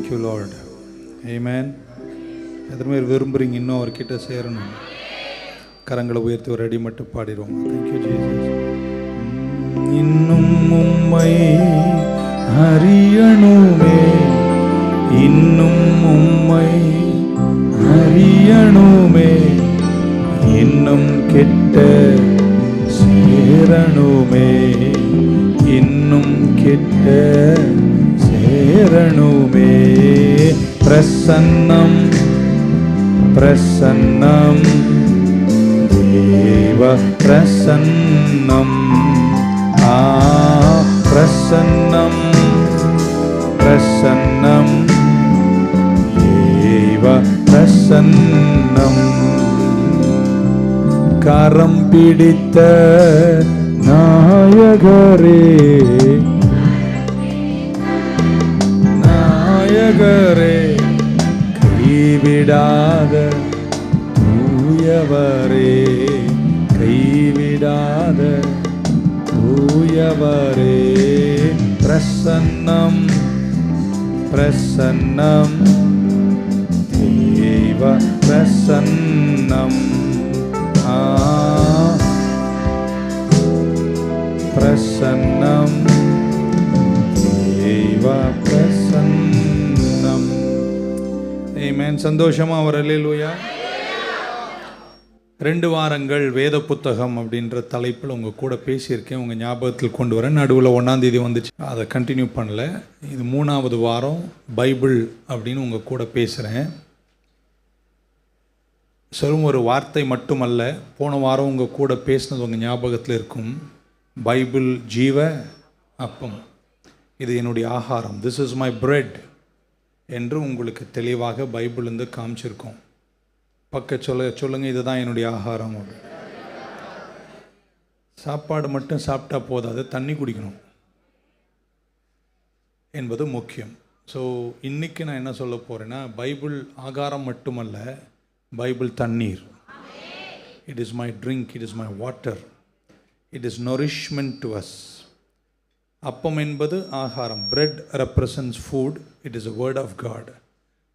Thank you Lord. ஆமென். எத்தனை பேர் விரும்புகிறீங்க இன்னும் அவர்கிட்ட சேரணும்? கரங்களை உயர்த்தி ஒரு அடி மட்டும் பாடிடுவோம். Thank you Jesus. இன்னும் உம்மை அறியணுமே, இன்னும் உம்மை அறியணுமே, இன்னும் கிட்ட சேரணுமே, இன்னும் கிட்ட சேரணுமே. பிரசன்னம் பிரசன்னம் தேவ பிரசன்னம், பிரசன்னம் பிரசன்னம் தேவ பிரசன்னம். கரம் பிடித்த நாயகரே நாயகரே, கைவிடாத தூயவரே, கைவிடாத தூயவரே. பிரசன்னம் பிரசன்னம் தேவ பிரசன்னம், பிரசன்னம் தேவ பிரசன்னம். ஆமென். சந்தோஷமா அவர் அல்லேலூயா. 2 வாரங்கள் வேத புத்தகம் அப்படின்ற தலைப்பில் உங்கள் கூட பேசியிருக்கேன். உங்கள் ஞாபகத்தில் கொண்டு வரேன். நடுவில் 1ஆம் தேதி வந்துச்சு, அதை கண்டினியூ பண்ணல. இது 3ஆவது வாரம் பைபிள் அப்படின்னு உங்கள் கூட பேசுகிறேன். சொல்லும் ஒரு வார்த்தை மட்டுமல்ல, போன வாரம் உங்கள் கூட பேசினது உங்கள் ஞாபகத்தில் இருக்கும். பைபிள் ஜீவ அப்பம், இது என்னுடைய ஆகாரம், திஸ் இஸ் மை பிரெட் என்று உங்களுக்கு தெளிவாக பைபிள்லேருந்து காமிச்சிருக்கோம். சொல்லுங்கள், இதுதான் என்னுடைய ஆகாரம். சாப்பாடு மட்டும் சாப்பிட்டா போதாது, தண்ணி குடிக்கணும் என்பது முக்கியம். ஸோ இன்றைக்கி நான் என்ன சொல்ல போகிறேன்னா, பைபிள் ஆகாரம் மட்டுமல்ல, பைபிள் தண்ணீர். It is my drink, it is my water, it is nourishment to us. அப்பம் என்பது ஆகாரம். Bread represents food, it is a word of God.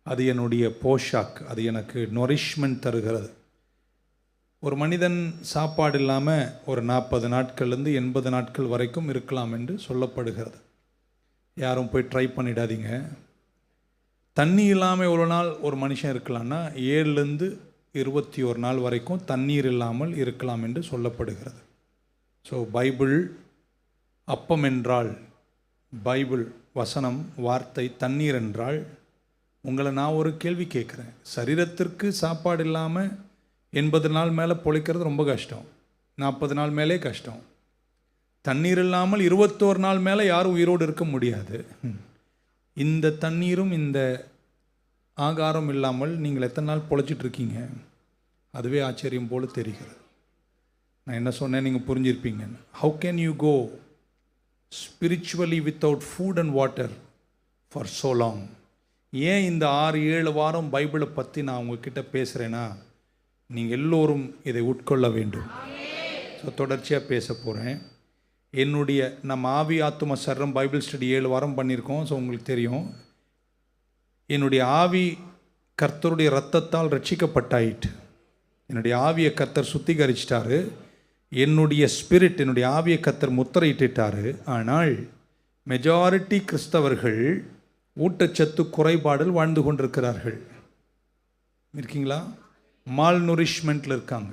அது என்னுடைய போஷாக், அது எனக்கு நொரிஷ்மெண்ட் தருகிறது. ஒரு மனிதன் சாப்பாடு இல்லாமல் ஒரு 40 நாட்கள்லேருந்து 80 நாட்கள் வரைக்கும் இருக்கலாம் என்று சொல்லப்படுகிறது. யாரும் போய் ட்ரை பண்ணிடாதீங்க. தண்ணி இல்லாமல் எவ்வளோ நாள் ஒரு மனுஷன் இருக்கலாம்னா 7லேருந்து 21 நாள் வரைக்கும் தண்ணீர் இல்லாமல் இருக்கலாம் என்று சொல்லப்படுகிறது. ஸோ பைபிள் அப்பம் என்றால், பைபிள் வசனம் வார்த்தை தண்ணீர் என்றால், உங்களை நான் ஒரு கேள்வி கேட்குறேன். சரீரத்திற்கு சாப்பாடு இல்லாமல் 80 நாள் மேலே பொழைக்கிறது ரொம்ப கஷ்டம், 40 நாள் மேலே கஷ்டம். தண்ணீர் இல்லாமல் 21 நாள் மேலே யாரும் உயிரோடு இருக்க முடியாது. இந்த தண்ணீரும் இந்த ஆகாரம் இல்லாமல் நீங்கள் எத்தனை நாள் பொழைச்சிட்ருக்கீங்க? அதுவே ஆச்சரியம் போல தெரிகிறது. நான் என்ன சொன்னேன் நீங்கள் புரிஞ்சிருப்பீங்க. How can you go spiritually without food and water for so long? ஏன் இந்த 6-7 வாரம் பைபிளை பற்றி நான் உங்ககிட்ட பேசுகிறேன்னா, நீங்கள் எல்லோரும் இதை உட்கொள்ள வேண்டும். ஸோ தொடர்ச்சியாக பேச போகிறேன். என்னுடைய நம்ம ஆவி ஆத்தும சர்ரம் பைபிள் ஸ்டடி 7 வாரம் பண்ணியிருக்கோம். ஸோ உங்களுக்கு தெரியும், என்னுடைய ஆவி கர்த்தருடைய இரத்தத்தால் ரட்சிக்கப்பட்டாயிட்டு. என்னுடைய ஆவியை கர்த்தர் சுத்திகரிச்சிட்டாரு. என்னுடைய ஸ்பிரிட், என்னுடைய ஆவியை கர்த்தர் முத்திரையிட்டாரு. ஆனால் மெஜாரிட்டி கிறிஸ்தவர்கள் ஊட்டச்சத்து குறைபாடில் வாழ்ந்து கொண்டிருக்கிறார்கள். இருக்கீங்களா? மால் நூரிஷ்மெண்ட்டில் இருக்காங்க.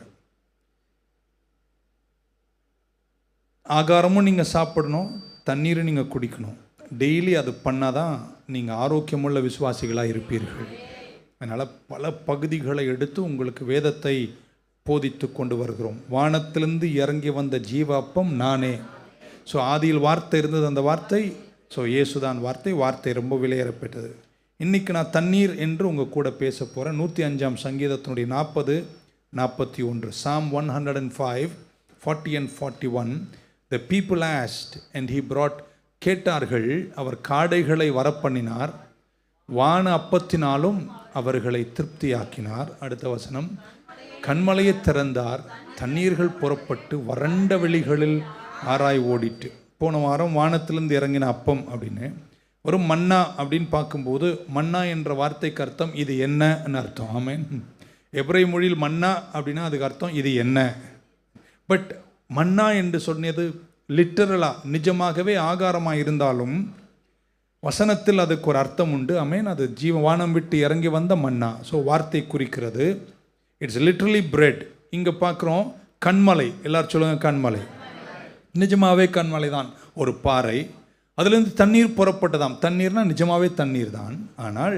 ஆகாரமும் நீங்கள் சாப்பிடணும், தண்ணீரும் நீங்கள் குடிக்கணும். டெய்லி அது பண்ணால் தான் நீங்கள் ஆரோக்கியமுள்ள விசுவாசிகளாக இருப்பீர்கள். அதனால் பல பகுதிகளை எடுத்து உங்களுக்கு வேதத்தை போதித்து கொண்டு வருகிறோம். வானத்திலிருந்து இறங்கி வந்த ஜீவாப்பம் நானே. ஸோ ஆதியில் வார்த்தை இருந்தது, அந்த வார்த்தை ஸோ இயேசுதான் வார்த்தை. வார்த்தை ரொம்ப விலையேறப்பட்டது. இன்றைக்கி நான் தண்ணீர் என்று உங்கள் கூட பேச போகிறேன். 105ஆம் சங்கீதத்தினுடைய 40-41. Psalm 105, 40 and 41. The people asked and he brought. கேட்டார்கள், அவர் காடைகளை வரப்பண்ணினார், வான அப்பத்தினாலும் அவர்களை திருப்தியாக்கினார். அடுத்த வசனம், கண்மலையை திறந்தார், தண்ணீர்கள் புறப்பட்டு வறண்ட வெளிகளில் ஆராய் ஓடிட்டு. போன வாரம் வானத்திலிருந்து இறங்கின அப்பம் அப்படின்னு. ஒரு மன்னா அப்படின்னு பார்க்கும்போது மன்னா என்ற வார்த்தைக்கு அர்த்தம் இது என்னன்னு அர்த்தம். ஆமென். எபிரேய மொழியில் மன்னா அப்படின்னா அதுக்கு அர்த்தம் இது என்ன. பட் மன்னா என்று சொன்னது லிட்டரலாக நிஜமாகவே ஆகாரமாக இருந்தாலும் வசனத்தில் அதுக்கு ஒரு அர்த்தம் உண்டு. ஆமென். அது வானம் விட்டு இறங்கி வந்த மன்னா. ஸோ வார்த்தை குறிக்கிறது. It's literally bread. இங்கே பார்க்குறோம் கண்மலை. எல்லாரும் சொல்லுங்கள் கண்மலை. நிஜமாகவே கண்மலை தான். ஒரு பாறை, அதுலேருந்து தண்ணீர் புறப்பட்டதாம். தண்ணீர்னால் நிஜமாகவே தண்ணீர் தான். ஆனால்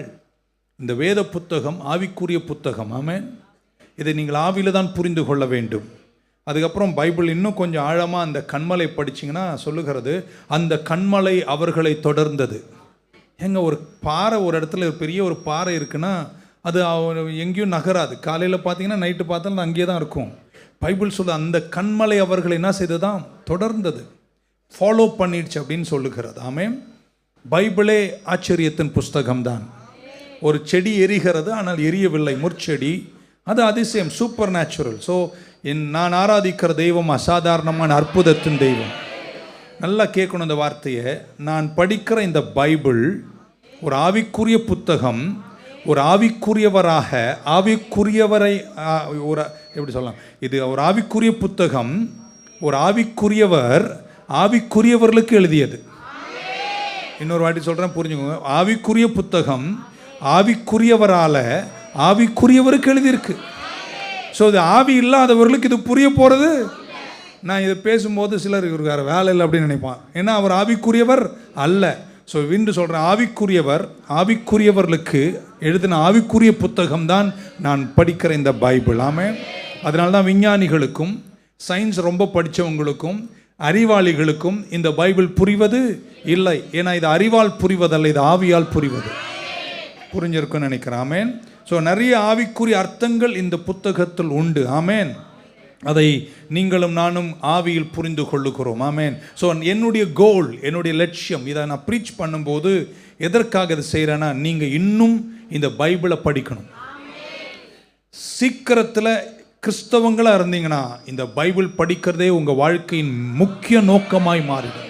இந்த வேத புத்தகம் ஆவிக்குரிய புத்தகம். ஆமென். இதை நீங்கள் ஆவியில் தான் புரிந்து கொள்ள வேண்டும். அதுக்கப்புறம் பைபிள் இன்னும் கொஞ்சம் ஆழமாக அந்த கண்மலை படிச்சிங்கன்னா சொல்லுகிறது, அந்த கண்மலை அவர்களை தொடர்ந்தது. எங்க ஒரு பாறை, ஒரு இடத்துல பெரிய ஒரு பாறை இருக்குன்னா அது எங்கேயும் நகராது. காலையில் பார்த்தீங்கன்னா நைட்டு பார்த்தாலும் அங்கேயே தான் இருக்கும். பைபிள் சொல்ல அந்த கண்மலை அவர்களை என்ன செய்ததான் தொடர்ந்தது, ஃபாலோ பண்ணிடுச்சு அப்படின்னு சொல்லுகிறது. ஆமென். பைபிளே ஆச்சரியத்தின் புஸ்தகம்தான். ஒரு செடி எரிகிறது ஆனால் எரியவில்லை, முற்செடி. அது அதிசயம், சூப்பர் நேச்சுரல். ஸோ நான் ஆராதிக்கிற தெய்வம் அசாதாரணமான அற்புதத்தின் தெய்வம். நல்லா கேட்கணும் இந்த வார்த்தையை. நான் படிக்கிற இந்த பைபிள் ஒரு ஆவிக்குரிய புத்தகம். ஒரு ஆவிக்குரியவராக ஆவிக்குரியவரை ஒரு எப்படி சொல்லலாம், இது ஒரு ஆவிக்குரிய புத்தகம். ஒரு ஆவிக்குரியவர் ஆவிக்குரியவர்களுக்கு எழுதியது. இன்னொரு வாட்டி சொல்கிறேன், புரிஞ்சுக்கோங்க. ஆவிக்குரிய புத்தகம் ஆவிக்குரியவரால் ஆவிக்குரியவருக்கு எழுதியிருக்கு. ஸோ இது ஆவி இல்லாதவர்களுக்கு இது புரிய போகிறது. நான் இதை பேசும்போது சிலர் இவர் வேறு வேலை இல்லை அப்படின்னு நினைப்பான். ஏன்னா அவர் ஆவிக்குரியவர் அல்ல. ஸோ விண்டு சொல்கிறேன், ஆவிக்குரியவர் ஆவிக்குரியவர்களுக்கு எழுதின ஆவிக்குரிய புத்தகம் தான் நான் படிக்கிற இந்த பைபிள். ஆமென். அதனால தான் விஞ்ஞானிகளுக்கும் சயின்ஸ் ரொம்ப படித்தவங்களுக்கும் அறிவாளிகளுக்கும் இந்த பைபிள் புரிவது இல்லை. ஏன்னா இது அறிவால் புரிவதல்ல, இது ஆவியால் புரிவது. புரிஞ்சிருக்குன்னு நினைக்கிறேன். ஆமென். ஸோ நிறைய ஆவிக்குரிய அர்த்தங்கள் இந்த புத்தகத்தில் உண்டு. ஆமென். அதை நீங்களும் நானும் ஆவியில் புரிந்து கொள்ளுகிறோம். ஆமென். ஸோ என்னுடைய கோல், என்னுடைய லட்சியம், இதை நான் ப்ரீச் பண்ணும்போது எதற்காக இதை செய்கிறேன்னா, நீங்கள் இன்னும் இந்த பைபிளை படிக்கணும். சீக்கிரத்தில் கிறிஸ்தவங்களாக இருந்தீங்கன்னா இந்த பைபிள் படிக்கிறதே உங்கள் வாழ்க்கையின் முக்கிய நோக்கமாய் மாறிடும்.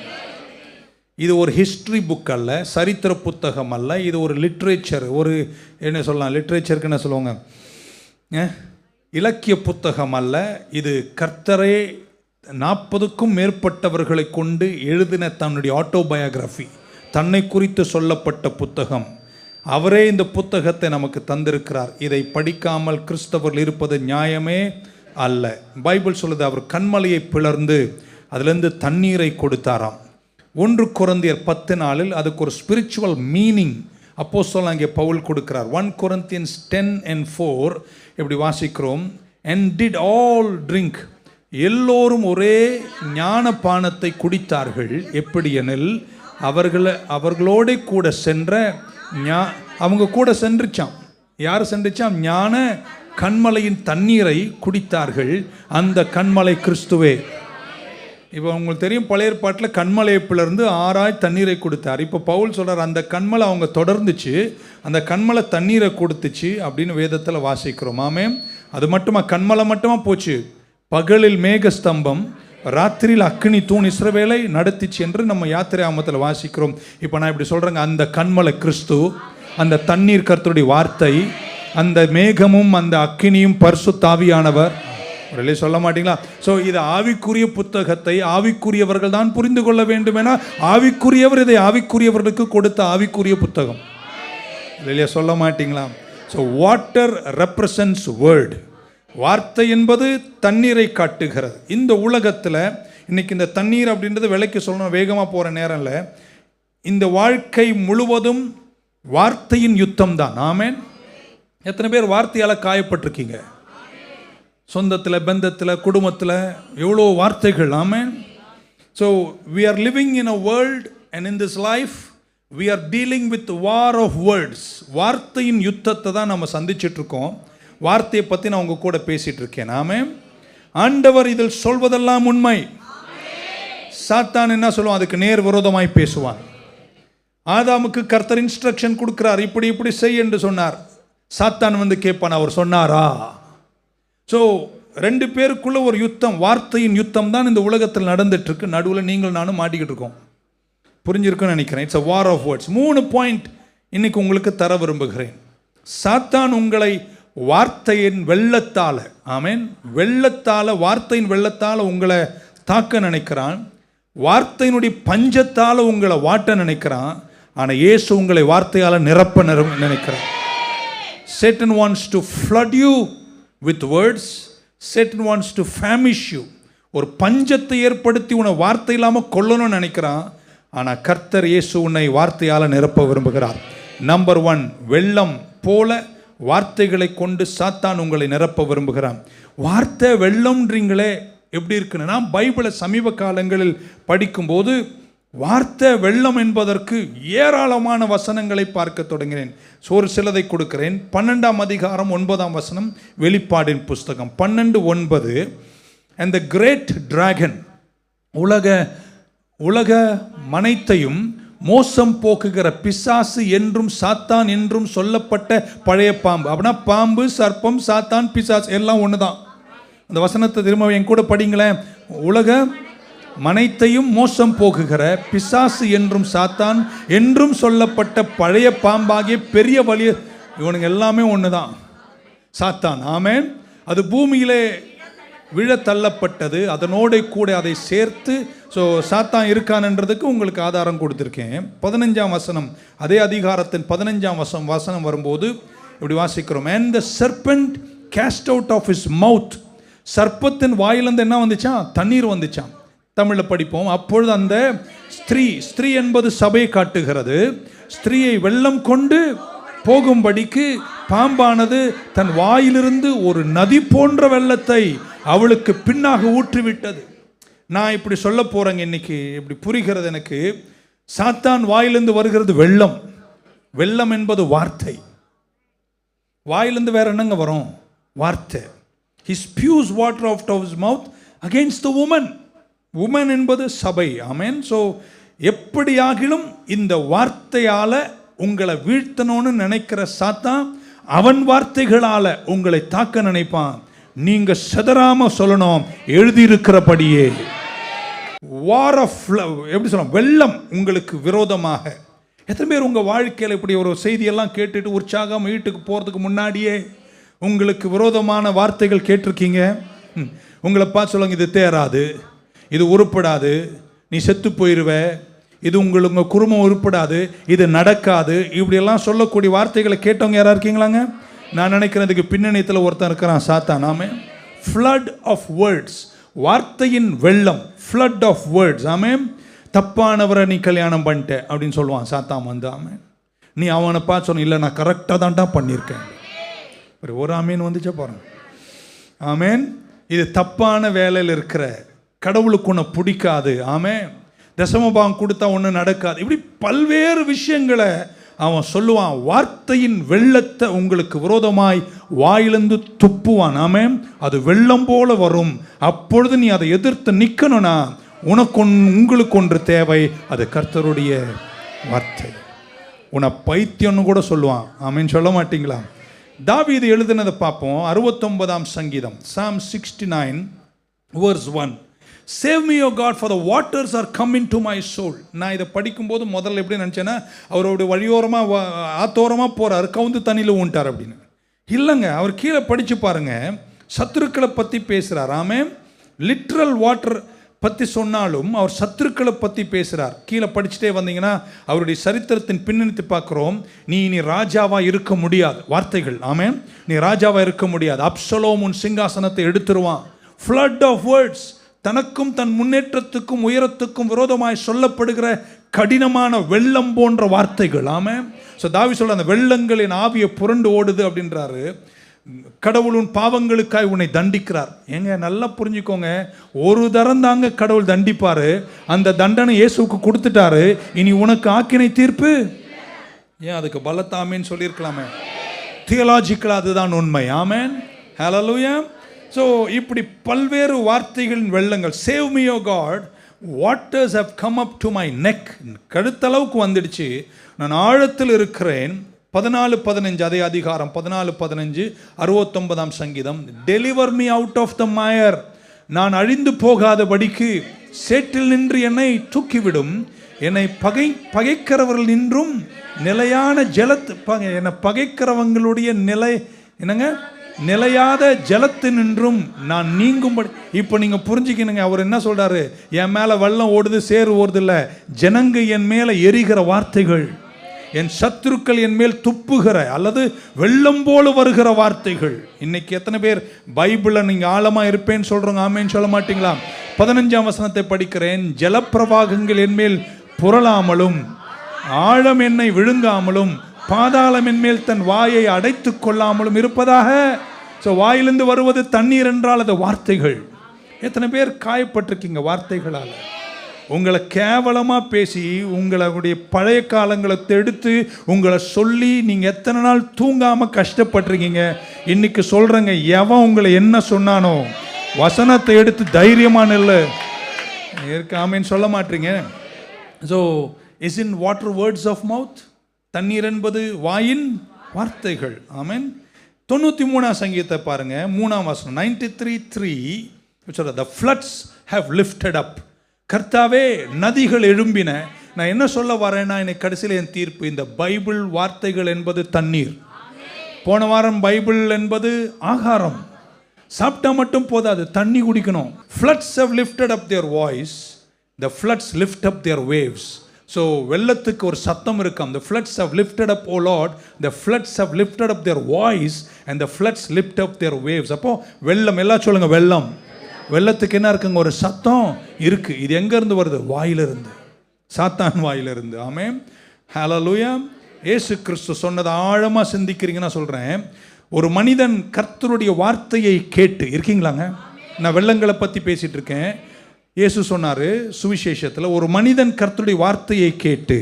இது ஒரு ஹிஸ்ட்ரி புக் அல்ல, சரித்திர புத்தகம் அல்ல. இது ஒரு லிட்ரேச்சர், ஒரு என்ன சொல்லலாம், லிட்ரேச்சருக்கு என்ன சொல்லுவாங்க, இலக்கிய புத்தகம் அல்ல. இது கர்த்தரே 40க்கும் மேற்பட்டவர்களை கொண்டு எழுதின தன்னுடைய ஆட்டோபயோகிராஃபி, தன்னை குறித்து சொல்லப்பட்ட புத்தகம். அவரே இந்த புத்தகத்தை நமக்கு தந்திருக்கிறார். இதை படிக்காமல் கிறிஸ்தவர்கள் இருப்பது நியாயமே அல்ல. பைபிள் சொல்லுது, அவர் கண்மலையை பிளர்ந்து அதிலிருந்து தண்ணீரை கொடுத்தாராம். 1 கொரிந்தியர் 10:4 அதுக்கு ஒரு ஸ்பிரிச்சுவல் மீனிங் அப்போஸ்தலன் அங்கே பவுல் கொடுக்கிறார். 1 Corinthians 10:4 இப்படி வாசிக்கிறோம், and did all drink, எல்லோரும் ஒரே ஞான பானத்தை குடித்தார்கள். எப்படி எனில் அவர்களோட கூட சென்ற அவங்க கூட சென்றுச்சாம். யார் சென்றுச்சாம்? ஞான கண்மலையின் தண்ணீரை குடித்தார்கள். அந்த கண்மலை கிறிஸ்துவே. இப்போ உங்களுக்கு தெரியும், பழைய ஏற்பாட்டில் கண்மலையை பிளர்ந்து ஆராய் தண்ணீரை கொடுத்தார். இப்போ பவுல் சொல்கிறார், அந்த கண்மலை அவங்க தொடர்ந்துச்சு, அந்த கண்மலை தண்ணீரை கொடுத்துச்சு அப்படின்னு வேதத்தில் வாசிக்கிறோம். ஆமென். அது மட்டுமா, கண்மலை மட்டுமா போச்சு, பகலில் மேகஸ்தம்பம், ராத்திரியில் அக்கினி தூண் இஸ்ரவேலை நடத்திச்சு என்று நம்ம யாத்திரை ஆமத்தில் வாசிக்கிறோம். இப்போ நான் இப்படி சொல்கிறேங்க, அந்த கண்மலை கிறிஸ்து, அந்த தண்ணீர் கர்த்தருடைய வார்த்தை, அந்த மேகமும் அந்த அக்கினியும் பரிசுத்த ஆவியானவர். சொல்ல மாட்டீங்களா? ஸோ இது ஆவிக்குரிய புத்தகத்தை ஆவிக்குரியவர்கள் தான் புரிந்து கொள்ள வேண்டும். என ஆவிக்குரியவர் இதை ஆவிக்குரியவர்களுக்கு கொடுத்த ஆவிக்குரிய புத்தகம். இல்லையா? சொல்ல மாட்டீங்களா? So water represents word. வார்த்தை என்பது தண்ணீரை காட்டுகிறது. இந்த உலகத்தில் இன்னைக்கு இந்த தண்ணீர் அப்படின்றது விலைக்கு சொல்லணும், வேகமாக போகிற நேரம்ல இந்த வாழ்க்கை முழுவதும் வார்த்தையின் யுத்தம் தான். ஆமென். எத்தனை பேர் வார்த்தையால் காயப்பட்டிருக்கீங்க? சொந்தத்தில், பந்தத்தில், குடும்பத்தில் எவ்வளோ வார்த்தைகள். ஆமென். So we are living in a world and in this life we are dealing with the war of words. வார்த்தையின் யுத்தத்தை தான் நம்ம சந்திச்சிட்ருக்கோம். வார்த்தையை பற்றி நான் உங்கள் கூட பேசிகிட்டு இருக்கேன். ஆமென். ஆண்டவர் இதில் சொல்வதெல்லாம் உண்மை. சாத்தான் என்ன சொல்லுவான்? அதுக்கு நேர் விரோதமாய் பேசுவான். ஆதாமுக்கு கர்த்தர் இன்ஸ்ட்ரக்ஷன் கொடுக்கிறார், இப்படி இப்படி செய் என்று சொன்னார். சாத்தான் வந்து கேட்பான், அவர் சொன்னாரா? ஸோ 2 பேருக்குள்ள ஒரு யுத்தம், வார்த்தையின் யுத்தம் தான் இந்த உலகத்தில் நடந்துட்டு இருக்கு. நடுவில் நீங்கள் நானும் மாட்டிக்கிட்டு இருக்கோம். புரிஞ்சிருக்குன்னு நினைக்கிறேன். It's a war of words. 3 point இன்னைக்கு உங்களுக்கு தர விரும்புகிறேன். சாத்தான் உங்களை வார்த்தையின் வெள்ளத்தால, ஆமென், வெள்ளத்தால, வார்த்தையின் வெள்ளத்தால உங்களை தாக்க நினைக்கிறான். வார்த்தையினுடைய பஞ்சத்தால உங்களை வாட்ட நினைக்கிறான். ஆனால் இயேசு உங்களை வார்த்தையால நிரப்ப நினைக்கிறான். Satan wants to flood you with words. Satan wants to famish you. ஒரு பஞ்சத்தை ஏற்படுத்தி உன்னை வார்த்தை இல்லாமல் கொல்லணும்னு நினைக்கிறான். ஆனால் கர்த்தர் இயேசு உன்னை வார்த்தையால் நிரப்ப விரும்புகிறார். நம்பர் 1, வெள்ளம் போல வார்த்தைகளை கொண்டு சாத்தான் உங்களை நிரப்ப விரும்புகிறான். வார்த்தை வெள்ளம்ன்றீங்களே, எப்படி இருக்குன்னு நான் பைபிளை சமீப காலங்களில் படிக்கும்போது வார்த்தை வெள்ளம் என்பதற்கு ஏராளமான வசனங்களை பார்க்க தொடங்கினேன். ஒரு சிலதை கொடுக்கிறேன். 12ஆம் அதிகாரம் 9ஆம் வசனம், வெளிப்பாடின் புஸ்தகம் 12:9. And the great dragon, உலக மனைத்தையும் மோசம் போக்குகிற பிசாசு என்றும் சாத்தான் என்றும் சொல்லப்பட்ட பழைய பாம்பு. அப்படின்னா பாம்பு, சர்ப்பம், சாத்தான், பிசாசு எல்லாம் ஒன்று தான். அந்த வசனத்தை திரும்ப என் கூட படிங்களேன். உலக மனைத்தையும் மோசம் போக்குகிற பிசாசு என்றும் சாத்தான் என்றும் சொல்லப்பட்ட பழைய பாம்பாகிய பெரிய வலிய, இவனுங்க எல்லாமே ஒன்று தான், சாத்தான். ஆமென். அது பூமியிலே விழ தள்ளப்பட்டது, அதனோட கூட அதை சேர்த்து சாத்தான் இருக்கான்ன்றதுக்கு உங்களுக்கு ஆதாரம் கொடுத்துருக்கேன். 15ஆம் வசனம், அதே அதிகாரத்தின் 15ஆம் வசனம் வரும்போது இப்படி வாசிக்கிறோம். And the serpent cast out of his mouth. சர்ப்பத்தின் வாயிலிருந்து என்ன வந்துச்சான்? தண்ணீர் வந்துச்சான். தமிழில் படிப்போம். அப்பொழுது அந்த ஸ்திரீ என்பது சபையை காட்டுகிறது. ஸ்திரீயை வெள்ளம் கொண்டு போகும்படிக்கு பாம்பானது தன் வாயிலிருந்து ஒரு நதி போன்ற வெள்ளத்தை அவளுக்கு பின்னாக ஊற்றிவிட்டது. நான் இப்படி சொல்ல போறேங்க இன்னைக்கு, இப்படி புரிகிறது எனக்கு. சாத்தான் வாயிலிருந்து வருகிறது வெள்ளம். வெள்ளம் என்பது வார்த்தை. வாயிலிருந்து வேற என்னங்க வரும்? வார்த்தை. He spews water out of his mouth against the woman. Woman என்பது சபை. ஆமென். ஸோ எப்படியாகிலும் இந்த வார்த்தையால் உங்களை வீழ்த்தணும்னு நினைக்கிற சாத்தான் அவன் வார்த்தைகளால் உங்களை தாக்க நினைப்பான். நீங்கள் செதறாம சொல்லணும், எழுதியிருக்கிறபடியே. வார் ஆஃப், எப்படி சொல்லலாம், வெள்ளம் உங்களுக்கு விரோதமாக. எத்தனை பேர் உங்கள் வாழ்க்கையில் இப்படி ஒரு செய்தியெல்லாம் கேட்டுட்டு உற்சாகம் வீட்டுக்கு போகிறதுக்கு முன்னாடியே உங்களுக்கு விரோதமான வார்த்தைகள் கேட்டிருக்கீங்க? உங்களை பார்த்து சொல்லுங்க, இது தேராது, இது உருப்படாது, நீ செத்து போயிடுவ, இது உங்கள் குடும்பம் உருப்படாது, இது நடக்காது, இப்படியெல்லாம் சொல்லக்கூடிய வார்த்தைகளை கேட்டவங்க யாராக இருக்கீங்களாங்க? நான் நினைக்கிறதுக்கு பின்னணியத்தில் ஒருத்தன் இருக்கிறான், சாத்தான். ஆமே. ஃப்ளட் ஆஃப் வேர்ட்ஸ், வார்த்தையின் வெள்ளம். Flood of words. ஆமே. தப்பானவரை நீ கல்யாணம் பண்ணிட்ட அப்படின்னு சொல்லுவான் சாத்தான் வந்து. ஆமே. நீ அவனை பார்த்து சொன்ன, இல்லை நான் கரெக்டாக தான்டா பண்ணியிருக்கேன். ஒரு ஆமீன் வந்துச்சா பாருங்க. ஆமேன். இது தப்பான வேலையில் இருக்கிற, கடவுளுக்கு ஒன்று பிடிக்காது. ஆமே. தசமபாகம் கொடுத்தா ஒன்று நடக்காது. இப்படி பல்வேறு விஷயங்களை அவன் சொல்லுவான். வார்த்தையின் வெள்ளத்தை உங்களுக்கு விரோதமாய் வாயிலிருந்து துப்புவான். ஆமே. அது வெள்ளம் போல வரும். அப்பொழுது நீ அதை எதிர்த்து நிற்கணும்னா உங்களுக்கு ஒன்று தேவை, அது கர்த்தருடைய வார்த்தை. உன்னை பைத்தியம்னு கூட சொல்லுவான். ஆமேன்னு சொல்ல மாட்டீங்களா? தாவீது எழுதினதை பார்ப்போம். 69ஆம் சங்கீதம், Psalm 69 verse 1. Save me, O God, for the waters are coming to my soul. நான் இதை படிக்கும்போது முதல்ல எப்படி நினச்சேன்னா, அவரோட வழியோரமாக ஆத்தோரமாக போகிறார், கவுந்து தண்ணியில் ஊன்ட்டார் அப்படின்னு. இல்லைங்க, அவர் கீழே படித்து பாருங்க, சத்துருக்களை பற்றி பேசுகிறார். ஆமே. லிட்ரல் வாட்டர் பற்றி சொன்னாலும் அவர் சத்துருக்களை பற்றி பேசுகிறார். கீழே படிச்சுட்டே வந்தீங்கன்னா அவருடைய சரித்திரத்தின் பின்னணித்து பார்க்குறோம். நீ ராஜாவாக இருக்க முடியாது, வார்த்தைகள். ஆமே. நீ ராஜாவாக இருக்க முடியாது. அப்சலோம் உன் சிங்காசனத்தை எடுத்துருவான். ஃப்ளட் ஆஃப் வேர்ட்ஸ், தனக்கும் தன் முன்னேற்றத்துக்கும் உயரத்துக்கும் விரோதமாய் சொல்லப்படுகிற கடினமான வெள்ளம் போன்ற வார்த்தைகள். ஆமே. ஸோ தாவீது சொல்ற, அந்த வெள்ளங்களின் ஆவியை புரண்டு ஓடுது அப்படின்றாரு. கடவுளின் பாவங்களுக்காய் உன்னை தண்டிக்கிறார். ஏங்க நல்லா புரிஞ்சுக்கோங்க, ஒரு தரம் தாங்க கடவுள் தண்டிப்பாரு. அந்த தண்டனை இயேசுவுக்கு கொடுத்துட்டாரு. இனி உனக்கு ஆக்கினை தீர்ப்பு. ஏன் அதுக்கு பலத்தாமேன்னு சொல்லியிருக்கலாமே. தியோலாஜிக்கலா அதுதான் உண்மை. ஆமென். ஹல்லேலூயா. ஸோ இப்படி பல்வேறு வார்த்தைகளின் வெள்ளங்கள். Save me O God, waters have come up to my neck. கழுத்தளவுக்கு வந்துடுச்சு, நான் ஆழத்தில் இருக்கிறேன். 14:15 அதே அதிகாரம் 14:15 69ஆம் சங்கீதம். Deliver me out of the mire, நான் அழிந்து போகாதபடிக்கு சேற்றில் நின்று என்னை தூக்கிவிடும். என்னை பகைக்கிறவர்கள் நின்றும் நிலையான என்னை பகைக்கிறவங்களுடைய என்னங்க நிலையாத ஜலத்து நின்றும் நான் நீங்கும்படி. இப்போ நீங்க புரிஞ்சுக்கணுங்க, அவர் என்ன சொல்றாரு? என் மேல வெள்ளம் ஓடுது, சேறு ஓடுது இல்ல, ஜனங்க என் மேல எரிகிற வார்த்தைகள், என் சத்துருக்கள் என் மேல் துப்புகிற அல்லது வெள்ளம் போல வருகிற வார்த்தைகள். இன்னைக்கு எத்தனை பேர் பைபிளை நீங்க ஆழமா இருப்பேன்னு சொல்றோங்க? ஆமேன்னு சொல்ல மாட்டீங்களா? 15ஆம் வசனத்தை படிக்கிறேன். ஜலப்பிரவாகங்கள் என் மேல் புரளாமலும் ஆழம் என்னை விழுங்காமலும் பாதாளம் என் மேல் தன் வாயை அடைத்துக் கொள்ளாமலும் இருப்பதாக. வாயிலிருந்து வருவது தண்ணீர் என்றால் அது வார்த்தைகள். எத்தனை பேர் காயப்பட்டிருக்கீங்க வார்த்தைகளால்? உங்களை கேவலமா பேசி உங்களுடைய பழைய காலங்களை எடுத்து உங்களை சொல்லி நீங்க எத்தனை நாள் தூங்காம கஷ்டப்பட்டிருக்கீங்க. இன்னைக்கு சொல்றேங்க, எவன் உங்களை என்ன சொன்னானோ வசனத்தை எடுத்து தைரியமா நில்லு. ஆமேன்னு சொல்ல மாட்டீங்க. So is in water words of mouth. தண்ணீர் என்பது வாயின் வார்த்தைகள். ஆமென். 93ஆம் சங்கீதத்தை பாருங்க, 3ஆம் வசனம் 93:3. The floods have lifted up. கர்த்தாவே நதிகள் எழும்பின. நான் என்ன சொல்ல வரேன்னா, இன்னைக்கு கடைசியில் என் தீர்ப்பு, இந்த பைபிள் வார்த்தைகள் என்பது தண்ணீர். போன வாரம் பைபிள் என்பது ஆகாரம். சாப்பிட்டா மட்டும் போதாது, தண்ணி குடிக்கணும். Floods have lifted up their voice. The floods lift up their waves. So வெள்ளத்துக்கு ஒரு சத்தம் இருக்கும். The floods have lifted up, O Lord. The floods have lifted up their voice and the floods lift up their waves. அப்போ வெள்ளம், எல்லாம் சொல்லுங்க வெள்ளம். வெள்ளத்துக்கு என்ன இருக்குங்க? ஒரு சத்தம் இருக்கு. இது எங்க இருந்து வருது? வாயிலிருந்து, சாத்தான் வாயிலிருந்து. ஆமென். ஹல்லேலூயா. இயேசு கிறிஸ்து சொன்னதை ஆழமா சிந்திக்கிறீங்கன்னா சொல்றேன். ஒரு மனிதன் கர்த்தருடைய வார்த்தையை கேட்டு இருக்கீங்களாங்க? நான் வெள்ளங்களை பத்தி பேசிட்டு இருக்கேன். இயேசு சொன்னாரு சுவிசேஷத்தில், ஒரு மனிதன் கர்த்தருடைய வார்த்தையை கேட்டு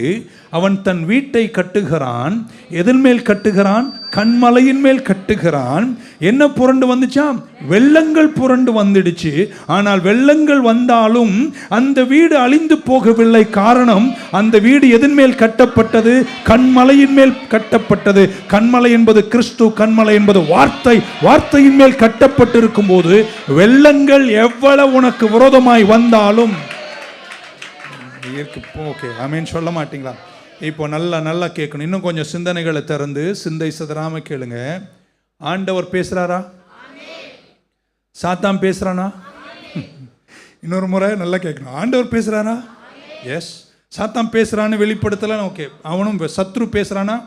அவன் தன் வீட்டை கட்டுகிறான். எதன் மேல் கட்டுகிறான்? கண்மலையின் மேல் கட்டுகிறான். என்ன புரண்டு வந்துச்சாம்? வெள்ளங்கள் புரண்டு வந்துடுச்சு. ஆனால் வெள்ளங்கள் வந்தாலும் அந்த வீடு அழிந்து போகவில்லை. காரணம், அந்த வீடு எதன் மேல் கட்டப்பட்டது? கண்மலையின் மேல் கட்டப்பட்டது. கண்மலை என்பது கிறிஸ்து, கண்மலை என்பது வார்த்தை. வார்த்தையின் மேல் கட்டப்பட்டிருக்கும் போது வெள்ளங்கள் எவ்வளவு உனக்கு விரோதமாய் வந்தாலும் ஓகே ஆமென் சொல்ல மாட்டீங்களா? இப்போ நல்லா கேட்கணும். இன்னும் கொஞ்சம் சிந்தனைகளை திறந்து சிந்தை சிதறாம கேளுங்க. ஆண்டவர் பேசுறாரா? சாத்தான் பேசுறானா? இன்னொரு முறை நல்லா கேட்கணும். ஆண்டவர் பேசுறாரா? எஸ். சாத்தான் பேசுறான்னு வெளிப்படுத்தலாம். ஓகே, அவனும் சத்ரு பேசுறானா?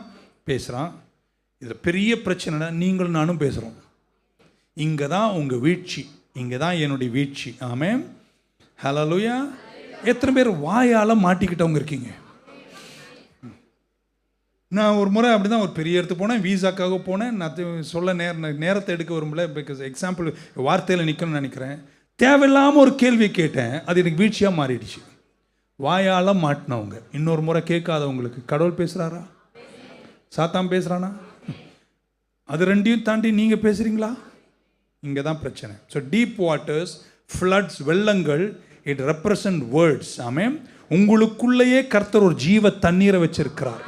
பேசுறான். இதுல பெரிய பிரச்சனை, நீங்களும் நானும் பேசுறோம். இங்க தான் உங்க வீழ்ச்சி, இங்க தான் என்னுடைய வீழ்ச்சி. ஆமென். ஹல்லேலூயா. எத்தனை பேர் வாயால மாட்டிக்கிட்டவங்க இருக்கீங்க? நான் ஒரு முறை அப்படி தான் ஒரு பெரிய இடத்துக்கு போனேன், வீசாக்காக போனேன். நான் சொல்ல நேரத்தை எடுக்க விரும்பல, பிகாஸ் எக்ஸாம்பிள் வார்த்தையில் நிற்கணும்னு நினைக்கிறேன். தேவையில்லாமல் ஒரு கேள்வி கேட்டேன், அது எனக்கு வீழ்ச்சியாக மாறிடுச்சு. வாயால் மாட்டினவங்க. இன்னொரு முறை கேட்காதவங்களுக்கு கடவுள் பேசுகிறாரா? சாத்தான் பேசுகிறானா? அது ரெண்டையும் தாண்டி நீங்கள் பேசுகிறீங்களா? இங்கே தான் பிரச்சனை. ஸோ டீப் வாட்டர்ஸ், ஃப்ளட்ஸ், வெள்ளங்கள், இட் ரெப்ரசன்ட் வேர்ட்ஸ். ஆமென். உங்களுக்குள்ளேயே கர்த்தர் ஒரு ஜீவ தண்ணீரை வச்சிருக்கிறார்,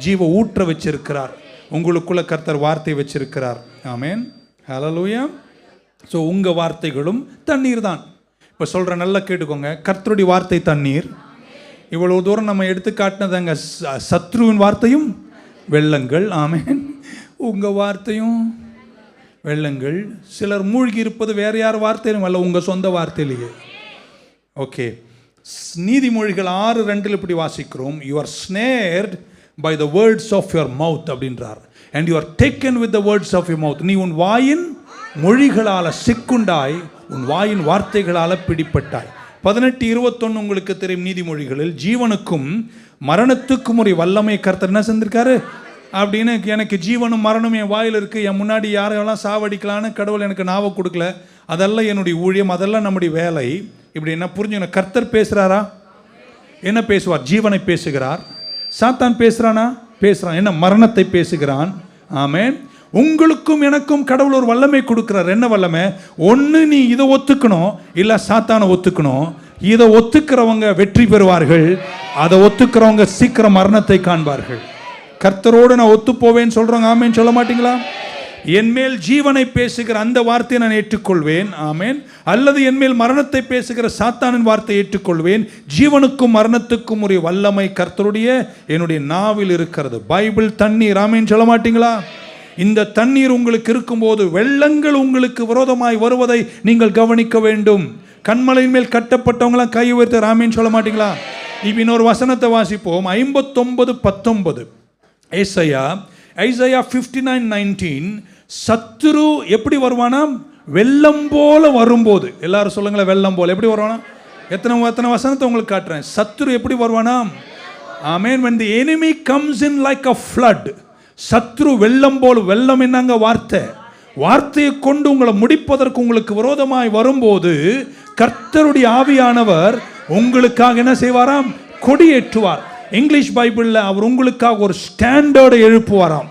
ஜீவ ஊற்ற வச்சிருக்கிறார். உங்களுக்குள்ள கர்த்தர் வார்த்தை வச்சிருக்கிறார். ஆமென். ஹல்லேலூயா. ஸோ உங்கள் வார்த்தைகளும் தண்ணீர் தான். இப்போ சொல்கிற நல்லா கேட்டுக்கோங்க. கர்த்தருடைய வார்த்தை தண்ணீர். இவ்வளோ தூரம் நம்ம எடுத்து காட்டினதாங்க. சத்ருவின் வார்த்தையும் வெள்ளங்கள். ஆமென். உங்கள் வார்த்தையும் வெள்ளங்கள். சிலர் மூழ்கி இருப்பது வேற யார் வார்த்தையிலும் அல்ல, உங்கள் சொந்த வார்த்தையிலேயே. ஓகே, நீதிமொழிகள் 6:2 இப்படி வாசிக்கிறோம். You are snared by the words of your mouth அப்படின்றார். and you are taken with the words of your mouth. நீ உன் வாயின் மொழிகளால சிக்குண்டாய், உன் வாயின் வார்த்தைகளால பிடிப்பட்டாய். 18:21 உங்களுக்கு தெரியும். நீதிமொழிகளில் ஜீவனுக்கும் மரணத்துக்கும் ஒரு வல்லமை கர்த்தர் என்ன செஞ்சிருக்காரு அப்படின்னு. எனக்கு ஜீவனும் மரணமும் என் வாயில் இருக்கு, என் முன்னாடி யாரெல்லாம் சாவடிக்கலான்னு கடவுள் எனக்கு நாவை கொடுக்கல. அதெல்லாம் என்னுடைய ஊழியம், அதெல்லாம் நம்முடைய வேலை. இப்படி என்ன புரிஞ்சுக்கணும். கர்த்தர் பேசுறாரா? என்ன பேசுவார்? ஜீவனை பேசுகிறார். சாத்தான் பேசுறானா? பேசுறான். என்ன? மரணத்தை பேசுகிறான். ஆமென். உங்களுக்கும் எனக்கும் கடவுள் ஒரு வல்லமை கொடுக்கிறார். என்ன வல்லமை? ஒன்று நீ இதை ஒத்துக்கணும், இல்லை சாத்தானை ஒத்துக்கணும். இதை ஒத்துக்கிறவங்க வெற்றி பெறுவார்கள், அதை ஒத்துக்கிறவங்க சீக்கிரம் மரணத்தை காண்பார்கள். கர்த்தரோடு நான் ஒத்து போவேன்னு சொல்றவங்க ஆமென் சொல்ல மாட்டீங்களா? என்மேல் ஜீவனை பேசுகிற அந்த வார்த்தையை நான் ஏற்றுக்கொள்வேன். ஆமென். அல்லது என்மேல் மரணத்தை பேசுகிற சாத்தானின் வார்த்தையை ஏற்றுக்கொள்வேன். ஜீவனுக்கும் மரணத்துக்கும் உரிய வல்லமை கர்த்தருடைய என்னுடைய நாவில் இருக்கிறது. பைபிள் தண்ணீர். ஆமென் சொல்ல மாட்டீங்களா? இந்த தண்ணீர் உங்களுக்கு இருக்கும்போது வெள்ளங்கள் உங்களுக்கு விரோதமாய் வருவதை நீங்கள் கவனிக்க வேண்டும். கண்மலையின் மேல் கட்டப்பட்டவங்களாம் கை உயர்த்த ஆமென் சொல்ல மாட்டீங்களா? இப்ப இன்னொரு வசனத்தை வாசிப்போம். 59:19 ஏசாயா 59:19. சத்துரு எப்படி வருவானாம்? வெள்ளம் போல வரும்போது. எல்லாரும் சொல்லுங்களேன், வெள்ளம் போல எப்படி வருவானா? எத்தனை வசனத்தை உங்களுக்கு காட்டுறேன். சத்துரு எப்படி வருவானாம்? ஆமென். when the enemy comes in like a flood, சத்துரு வெள்ளம் போல. வெள்ளம் என்னங்க? வார்த்தையை கொண்டு உங்களை முடிப்பதற்கு உங்களுக்கு விரோதமாய் வரும்போது கர்த்தருடைய ஆவியானவர் உங்களுக்காக என்ன செய்வாராம்? கொடியேற்றுவார். இங்கிலீஷ் பைபிளில் அவர் உங்களுக்காக ஒரு ஸ்டாண்டர்டை எழுப்புவாராம்.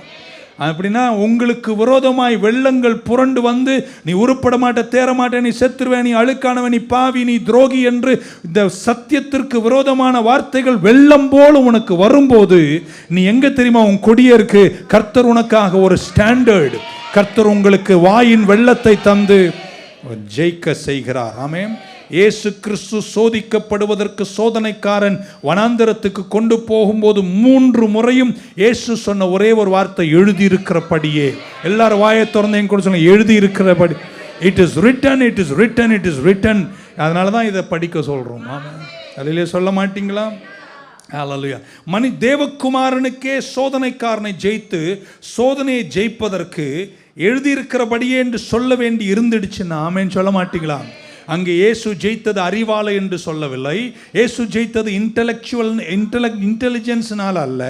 அப்படின்னா உங்களுக்கு விரோதமாய் வெள்ளங்கள் புரண்டு வந்து நீ உருப்பட மாட்ட, தேர மாட்ட, நீ செத்துருவே, நீ அழுக்கானவன், நீ பாவி, நீ துரோகி என்று இந்த சத்தியத்திற்கு விரோதமான வார்த்தைகள் வெள்ளம் போல உனக்கு வரும்போது நீ எங்க தெரியுமா உன் கொடியே இருக்கு? கர்த்தர் உனக்காக ஒரு ஸ்டாண்டர்டு, கர்த்தர் உங்களுக்கு வாயின் வெள்ளத்தை தந்து ஜெயிக்க செய்கிறார். ஆமென். இயேசு கிறிஸ்து சோதிக்கப்படுவதற்கு சோதனைக்காரன் வனாந்தரத்துக்கு கொண்டு போகும்போது 3 முறையும் இயேசு சொன்ன ஒரே ஒரு வார்த்தை, எழுதி இருக்கிறபடியே. எல்லாரும் வாயை திறந்து என் கூட சொல்லுங்க, எழுதி இருக்கிறபடி. It is written, it is written, it is written. அதனால தான் இதை படிக்க சொல்றோம். ஆமென். அதிலே சொல்ல மாட்டீங்களா? ஹல்லேலூயா. தேவகுமாரனுக்கே சோதனைக்காரனை ஜெயித்து சோதனையை ஜெயிப்பதற்கு எழுதியிருக்கிறபடியே என்று சொல்ல வேண்டி இருந்துடுச்சுன்னா ஆமென் சொல்ல மாட்டீங்களா? அங்கே இயேசு ஜெயித்தது அறிவால என்று சொல்லவில்லை. இயேசு ஜெயித்தது இன்டெலிஜென்ஸ்னால் அல்ல,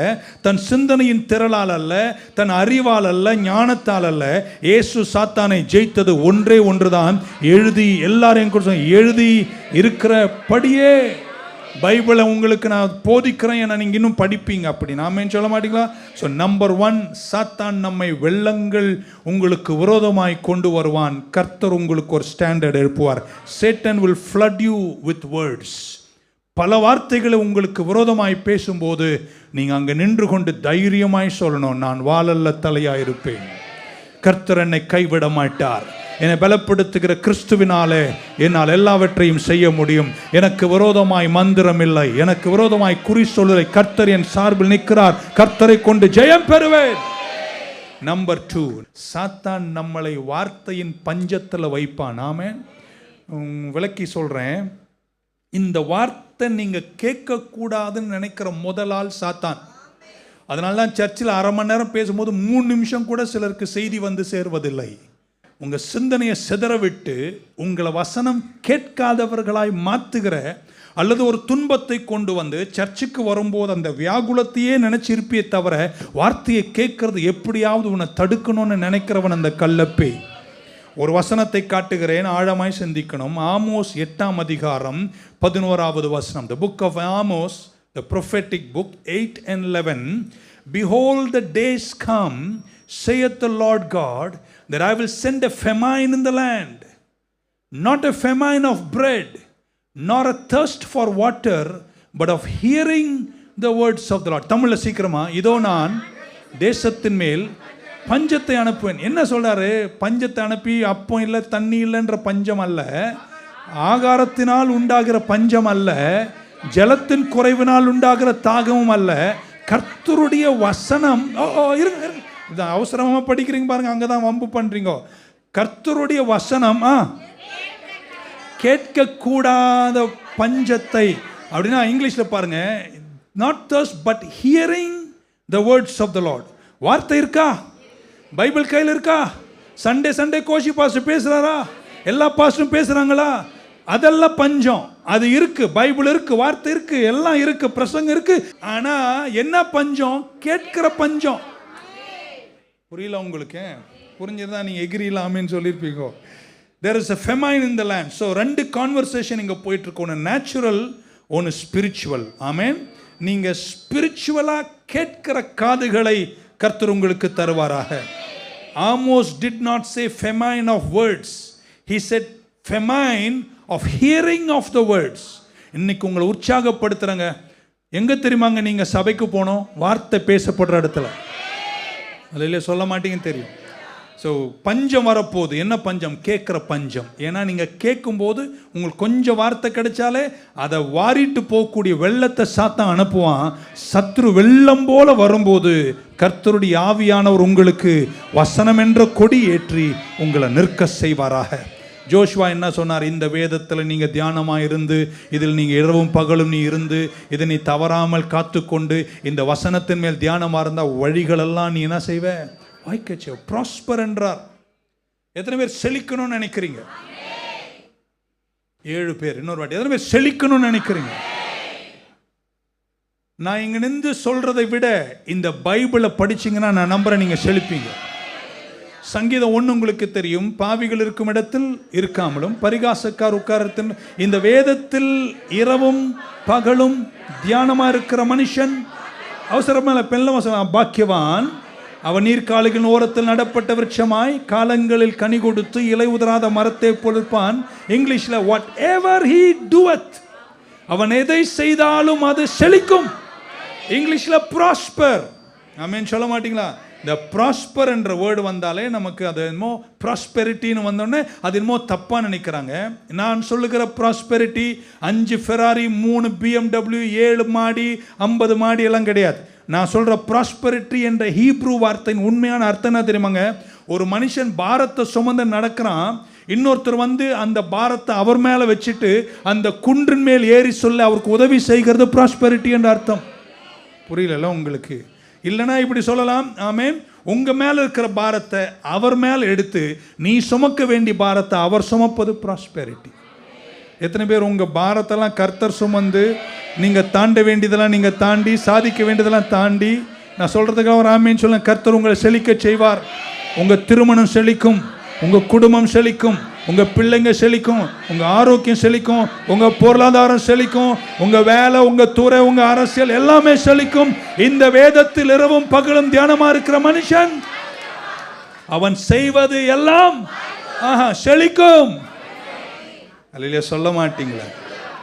தன் சிந்தனையின் திரளால் அல்ல, தன் அறிவால் அல்ல, ஞானத்தால் அல்ல. இயேசு சாத்தானை ஜெயித்தது ஒன்றே ஒன்றுதான், எழுதி. எல்லாரையும் கூட எழுதி இருக்கிறபடியே. பைபிளை உங்களுக்கு நான் போதிக்கிறேன், ஏன்னா நீங்கள் இன்னும் படிப்பீங்க. அப்படி நாம சொல்ல மாட்டீங்களா? ஸோ நம்பர் 1, சாத்தான் நம்மை வெள்ளங்கள் உங்களுக்கு விரோதமாய் கொண்டு வருவான். கர்த்தர் உங்களுக்கு ஒரு ஸ்டாண்டர்ட் எழுப்புவார். Satan will flood you with words. பல வார்த்தைகளை உங்களுக்கு விரோதமாய் பேசும்போது நீங்கள் அங்கே நின்று கொண்டு தைரியமாய் சொல்லணும், நான் வாளல்ல தலையாயிருப்பேன், கர்த்தர் என்னை கைவிட மாட்டார், என்னை பலப்படுத்துகிற கிறிஸ்துவினாலே என்னால் எல்லாவற்றையும் செய்ய முடியும், எனக்கு விரோதமாய் மந்திரம் இல்லை, எனக்கு விரோதமாய் குறி சொல்லலை, கர்த்தர் என் சார்பில் நிற்கிறார், கர்த்தரை கொண்டு ஜெயம் பெறுவேன். நம்பர் 2, சாத்தான் நம்மளை வார்த்தையின் பஞ்சத்தில் வைப்பான். ஆமென். விளக்கி சொல்றேன். இந்த வார்த்தை நீங்க கேட்க கூடாதுன்னு நினைக்கிற முதலால் சாத்தான். அதனால தான் சர்ச்சில் அரை மணி நேரம் பேசும்போது 3 நிமிஷம் கூட சிலருக்கு செய்தி வந்து சேர்வதில்லை. உங்க சிந்தனையை சிதற விட்டு உங்களை வசனம் கேட்காதவர்களாய் மாத்துகிற அல்லது ஒரு துன்பத்தை கொண்டு வந்து சர்ச்சுக்கு வரும்போது அந்த வியாகுலத்தையே நினைச்சிருப்பியே தவிர வார்த்தையை கேட்கறது எப்படியாவது உன்னை தடுக்கணும்னு நினைக்கிறவன் அந்த கல்லப்பே. ஒரு வசனத்தை காட்டுகிறேன், ஆழமாய் சிந்திக்கணும். Amos 8:11 The book of Amos, the prophetic book, 8 and 11. Behold, the days come, saith the Lord God, that I will send a famine in the land, not a famine of bread, nor a thirst for water, but of hearing the words of the Lord. தமிழ்ல சீக்கிரமா, இதோ நான் தேசத்தின் மேல் பஞ்சத்தை அனுப்புவேன். என்ன சொல்றாரு? பஞ்சத்தை அனுப்பி அப்போ இல்லை தண்ணி இல்லைன்ற பஞ்சம் அல்ல, ஆகாரத்தினால் உண்டாகிற பஞ்சம் அல்ல, ஜலத்தின் குறைவினால் உண்டாகிற தாகமும் அல்ல, கர்த்தருடைய வசனம். இதான் அவசரமா படிக்கிறீங்க பாருங்க, அங்கதான் வம்பு பண்றீங்க. கர்த்தருடைய வசனம் கேட்க கூடாத பஞ்சத்தை. அப்படின்னா இங்கிலீஷ்ல பாருங்க, not thirst but hearing the words of the Lord. வார்த்தை இருக்கா? பைபிள் கையில் இருக்கா? சண்டே கோஷி பாஸ்டர் பேசுறாரா? எல்லா பாஸ்டரும் பேசுறாங்களா? அதெல்லாம் பஞ்சம். அது இருக்கு, பைபிள் இருக்கு, வார்த்தை இருக்கு, எல்லாம் இருக்கு, பிரசங்கம் இருக்கு. ஆனா என்ன பஞ்சம்? கேட்கிற பஞ்சம். புரியல உங்களுக்கு? புரிஞ்சதா? நீங்க எகிரிலாமேன்னு சொல்லியிருப்பீங்க. There is a famine in the land. So 2 conversation இங்க போயிட்டு இருக்கு. ஒன்று நேச்சுரல், ஒன்று ஸ்பிரிச்சுவல். ஆமென். நீங்க ஸ்பிரிச்சுவலா கேட்கிற காதுகளை கர்த்தர் உங்களுக்கு தருவாராக. Amos did not say famine of words. He said famine of hearing of the words. இன்னைக்கு உங்களை உற்சாகப்படுத்துறாங்க. எங்க தெரியுமாங்க நீங்க சபைக்கு போனோம்? வார்த்தை பேசப்படுற இடத்துல. அதில் சொல்ல மாட்டீங்கன்னு தெரியும். ஸோ பஞ்சம் வரப்போகுது. என்ன பஞ்சம்? கேட்குற பஞ்சம். ஏன்னா நீங்கள் கேட்கும்போது உங்களுக்கு கொஞ்சம் வார்த்தை கிடைச்சாலே அதை வாரிட்டு போகக்கூடிய வெள்ளத்தை சாத்தான் அனுப்புவான். சத்ரு வெள்ளம் போல வரும்போது கர்த்தருடைய ஆவியானவர் உங்களுக்கு வசனம் என்ற கொடி ஏற்றி உங்களை நிற்க செய்வாராக. ஜோஷுவா என்ன சொன்னார்? இந்த வேதத்தில் நீங்கள் தியானமாக இருந்து, இதில் நீங்கள் இரவும் பகலும் நீ இருந்து, இதை நீ தவறாமல் காத்துக்கொண்டு இந்த வசனத்தின் மேல் தியானமாக இருந்தால் வழிகளெல்லாம் நீ என்ன செய்வ? வாய்க்கச்சே. ப்ராஸ்பர் என்றார். எத்தனை பேர் செழிக்கணும்னு நினைக்கிறீங்க? 7 பேர். இன்னொரு வாட்டி, எத்தனை பேர் செழிக்கணும்னு நினைக்கிறீங்க? நான் இங்க நின்று சொல்றதை விட இந்த பைபிளை படிச்சீங்கன்னா நான் நம்புறேன் நீங்க செழிப்பீங்க. சங்கீதம் 1 உங்களுக்கு தெரியும். பாவிகள் இருக்கும் இடத்தில் இருக்காமலும் பரிகாசக்கார் உட்காரத்தின் இந்த வேதத்தில் இரவும் பகலும் தியானமா இருக்கிற மனுஷன் அவசரமான பெண்ண பாக்கியவான். அவன் நீர்க்காலிகளின் ஓரத்தில் நடப்பட்ட விருட்சமாய் காலங்களில் கனி கொடுத்து இலை உதராத மரத்தை பொறுப்பான். இங்கிலீஷ்ல வாட் எவர் ஹீ டூத், அவன் எதை செய்தாலும் அது செழிக்கும். இங்கிலீஷ்ல ப்ராஸ்பர். ஆமென் சொல்ல மாட்டீங்களா? இந்த ப்ராஸ்பர் என்ற வேர்டு வந்தாலே நமக்கு அது என்னமோ ப்ராஸ்பெரிட்டின்னு வந்தோடனே அது என்னமோ தப்பாக நினைக்கிறாங்க. நான் சொல்லுகிற ப்ராஸ்பெரிட்டி 5 ஃபெராரி, 3 BMW, 7 மாடி, 50 மாடி எல்லாம் கிடையாது. நான் சொல்கிற ப்ராஸ்பெரிட்டி என்ற ஹீப்ரூ வார்த்தையின் உண்மையான அர்த்தம் என்ன தெரியுமாங்க? ஒரு மனுஷன் பாரத்தை சுமந்து நடக்கிறான், இன்னொருத்தர் வந்து அந்த பாரத்தை அவர் மேலே வச்சுட்டு அந்த குன்றின் மேல் ஏறி சொல்ல அவருக்கு உதவி செய்கிறது ப்ராஸ்பெரிட்டி என்ற அர்த்தம். புரியல உங்களுக்கு? இல்லைனா இப்படி சொல்லலாம், ஆமென், உங்கள் மேலே இருக்கிற பாரத்தை அவர் மேலே எடுத்து நீ சுமக்க வேண்டிய பாரத்தை அவர் சுமப்பது ப்ராஸ்பெரிட்டி. எத்தனை பேர் உங்கள் பாரத்தெல்லாம் கர்த்தர் சுமந்து நீங்கள் தாண்ட வேண்டியதெல்லாம் நீங்கள் தாண்டி, சாதிக்க வேண்டியதெல்லாம் தாண்டி, நான் சொல்கிறதுக்காக ஒரு ஆமேன்னு சொல்லுங்க. கர்த்தர் உங்களை செழிக்க செய்வார். உங்கள் திருமணம் செழிக்கும், உங்கள் குடும்பம் செழிக்கும், உங்கள் பிள்ளைங்க செழிக்கும், உங்கள் ஆரோக்கியம் செழிக்கும், உங்கள் பொருளாதாரம் செழிக்கும், உங்கள் வேலை, உங்கள் துறை, உங்கள் அரசியல் எல்லாமே செழிக்கும். இந்த வேதத்தில் இரவும் பகலும் தியானமா இருக்கிற மனுஷன் அவன் செய்வது எல்லாம் செழிக்கும். அல்லையா? சொல்ல மாட்டீங்களா?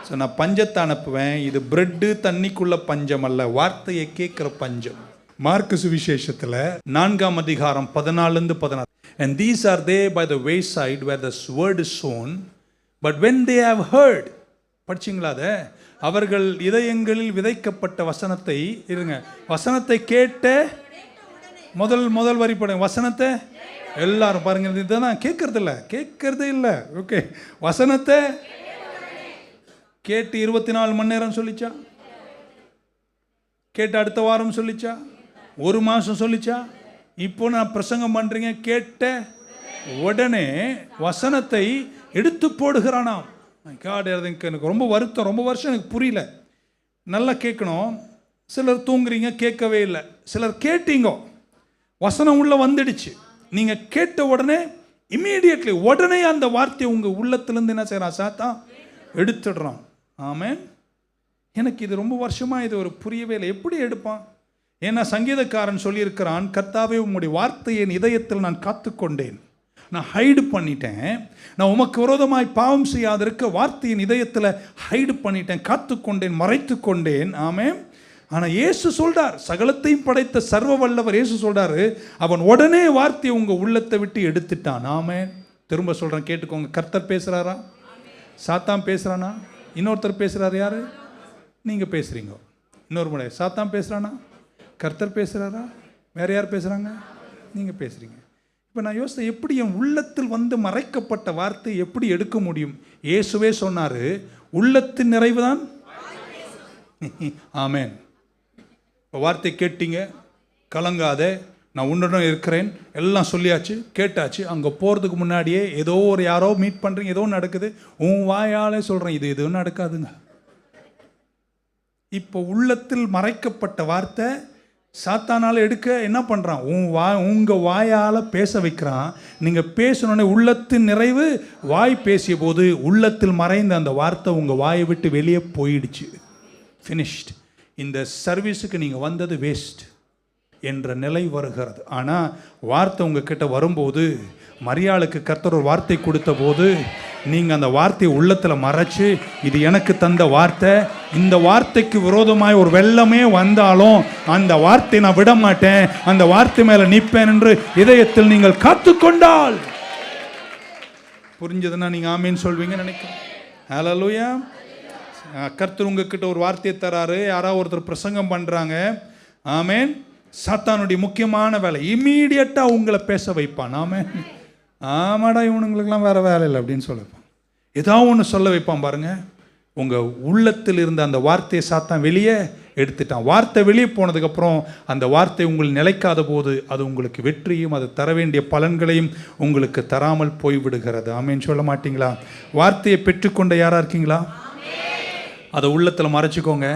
ஸோ நான் பஞ்சத்தை அனுப்புவேன். இது பிரெட்டு தண்ணிக்குள்ள பஞ்சம் அல்ல, வார்த்தையை கேட்கிற பஞ்சம். மார்க்கு சுவிசேஷத்தில் 4ஆம் அதிகாரம் 14-16. And these are they by the wayside where the word is sown, but when they have heard, படிச்சிங்களா? அதை அவர்கள் இதயங்களில் விதைக்கப்பட்ட வசனத்தை, இருங்க, வசனத்தை கேட்ட முதல் வரி படம் வசனத்தை எல்லாரும் பாருங்க. இதுதான் கேட்கறது இல்லை. ஓகே, வசனத்தை கேட்டு 24 மணி நேரம் சொல்லிச்சா? கேட்டு அடுத்த வாரம் சொல்லிச்சா? 1 மாதம் சொல்லிச்சா? இப்போ நான் பிரசங்கம் பண்றீங்க, கேட்ட உடனே வசனத்தை எடுத்து போடுகிறானாம். எனக்கு ரொம்ப வருத்தம், ரொம்ப வருஷம் எனக்கு புரியல. நல்லா கேட்கணும். சிலர் தூங்குறீங்க, கேட்கவே இல்லை. சிலர் கேட்டீங்க, வசனம் உள்ள வந்துடுச்சு, நீங்க கேட்ட உடனே இம்மீடியட்லி உடனே அந்த வார்த்தையை உங்க உள்ளத்திலிருந்து என்ன செய்யறான்? சாத்தான் எடுத்துடுறான். ஆமென். எனக்கு இது ரொம்ப வருஷமா இது ஒரு புரியவே இல்லை. எப்படி எடுப்பான்? ஏன்னா சங்கீதக்காரன் சொல்லியிருக்கிறான், கர்த்தாவே உம்முடைய வார்த்தையை என் இதயத்தில் நான் காத்துக்கொண்டேன், நான் ஹைடு பண்ணிட்டேன், நான் உமக்கு விரோதமாய் பாவம் செய்யாதிருக்க வார்த்தையின் இதயத்தில் ஹைடு பண்ணிட்டேன், காத்துக்கொண்டேன், மறைத்து கொண்டேன். ஆமென். ஆனால் இயேசு சொல்றார், சகலத்தையும் படைத்த சர்வ வல்லவர் இயேசு சொல்றாரு, அவன் உடனே வார்த்தையை உங்க உள்ளத்தை விட்டு எடுத்துட்டான். ஆமென். திரும்ப சொல்றேன், கேட்டுக்கோங்க. கர்த்தர் பேசுறாரா? சாத்தான் பேசுறானா? இன்னொருத்தர் பேசுறாரு. யாரு? நீங்க பேசுறீங்க. இன்னொரு முறை சாத்தான் பேசுறானா? கர்த்தர் பேசுறாரா? வேற யார் பேசுறாங்க? நீங்க பேசுறீங்க. இப்போ நான் யோசித்தேன், எப்படி என் உள்ளத்தில் வந்து மறைக்கப்பட்ட வார்த்தை எப்படி எடுக்க முடியும்? இயேசுவே சொன்னாரு, உள்ளத்தின் நிறைவு தான். ஆமென். இப்போ வார்த்தை கேட்டீங்க, கலங்காத, நான் உன்னுடன் இருக்கிறேன், எல்லாம் சொல்லியாச்சு, கேட்டாச்சு. அங்கே போகிறதுக்கு முன்னாடியே ஏதோ ஒரு யாரோ மீட் பண்ணுறீங்க, ஏதோ நடக்குது, உன் வாயாலே சொல்கிறேன், இது எதுவும் நடக்காதுங்க. இப்போ உள்ளத்தில் மறைக்கப்பட்ட வார்த்தை சாத்தானால் எடுக்க என்ன பண்ணுறான்? உங்கள் வாயால் பேச வைக்கிறான். நீங்கள் பேசணுன்னே உள்ளத்தின் நிறைவு வாய் பேசிய போது உள்ளத்தில் மறைந்த அந்த வார்த்தை உங்கள் வாயை விட்டு வெளியே போயிடுச்சு. ஃபினிஷ்ட். இந்த சர்வீஸுக்கு நீங்கள் வந்தது வேஸ்ட் என்ற நிலை வருகிறது. ஆனால் வார்த்தை உங்ககிட்ட வரும்போது, மரியாளுக்கு கர்த்தர் ஒரு வார்த்தை கொடுத்த போது நீங்கள் அந்த வார்த்தையை உள்ளத்தில் மறைச்சு, இது எனக்கு தந்த வார்த்தை, இந்த வார்த்தைக்கு விரோதமாய் ஒரு வெள்ளமே வந்தாலும் அந்த வார்த்தையை நான் விட மாட்டேன், அந்த வார்த்தை மேலே நிற்பேன் என்று இதயத்தில் நீங்கள் காத்துக்கொண்டால், புரிஞ்சதுன்னா நீங்கள் ஆமேன்னு சொல்வீங்கன்னு நினைக்கிறேன். ஹல்லேலூயா. கர்த்தர் உங்ககிட்ட ஒரு வார்த்தையை தராரு, யாராவது ஒருத்தர் பிரசங்கம் பண்ணுறாங்க, ஆமேன். சாத்தானுடைய முக்கியமான வேலை இம்மீடியட்டாக உங்களை பேச வைப்பான். ஆமேன். ஆமாடா இவனுங்களுக்கெல்லாம் வேறு வேலை இல்லை அப்படின்னு சொல்லிப்பான். ஏதாவது ஒன்று சொல்ல வைப்பான் பாருங்கள். உங்கள் உள்ளத்தில் இருந்த அந்த வார்த்தையை சாத்தான் வெளியே எடுத்துட்டான். வார்த்தை வெளியே போனதுக்கப்புறம் அந்த வார்த்தை உங்களுக்கு நிலைக்காத போது அது உங்களுக்கு வெற்றியும் அது தர வேண்டிய பலன்களையும் உங்களுக்கு தராமல் போய்விடுகிறது. ஆமேன்னு சொல்ல மாட்டிங்களா? வார்த்தையை பெற்றுக்கொண்ட யாராக இருக்கீங்களா? அதை உள்ளத்தில் மறைச்சிக்கோங்க,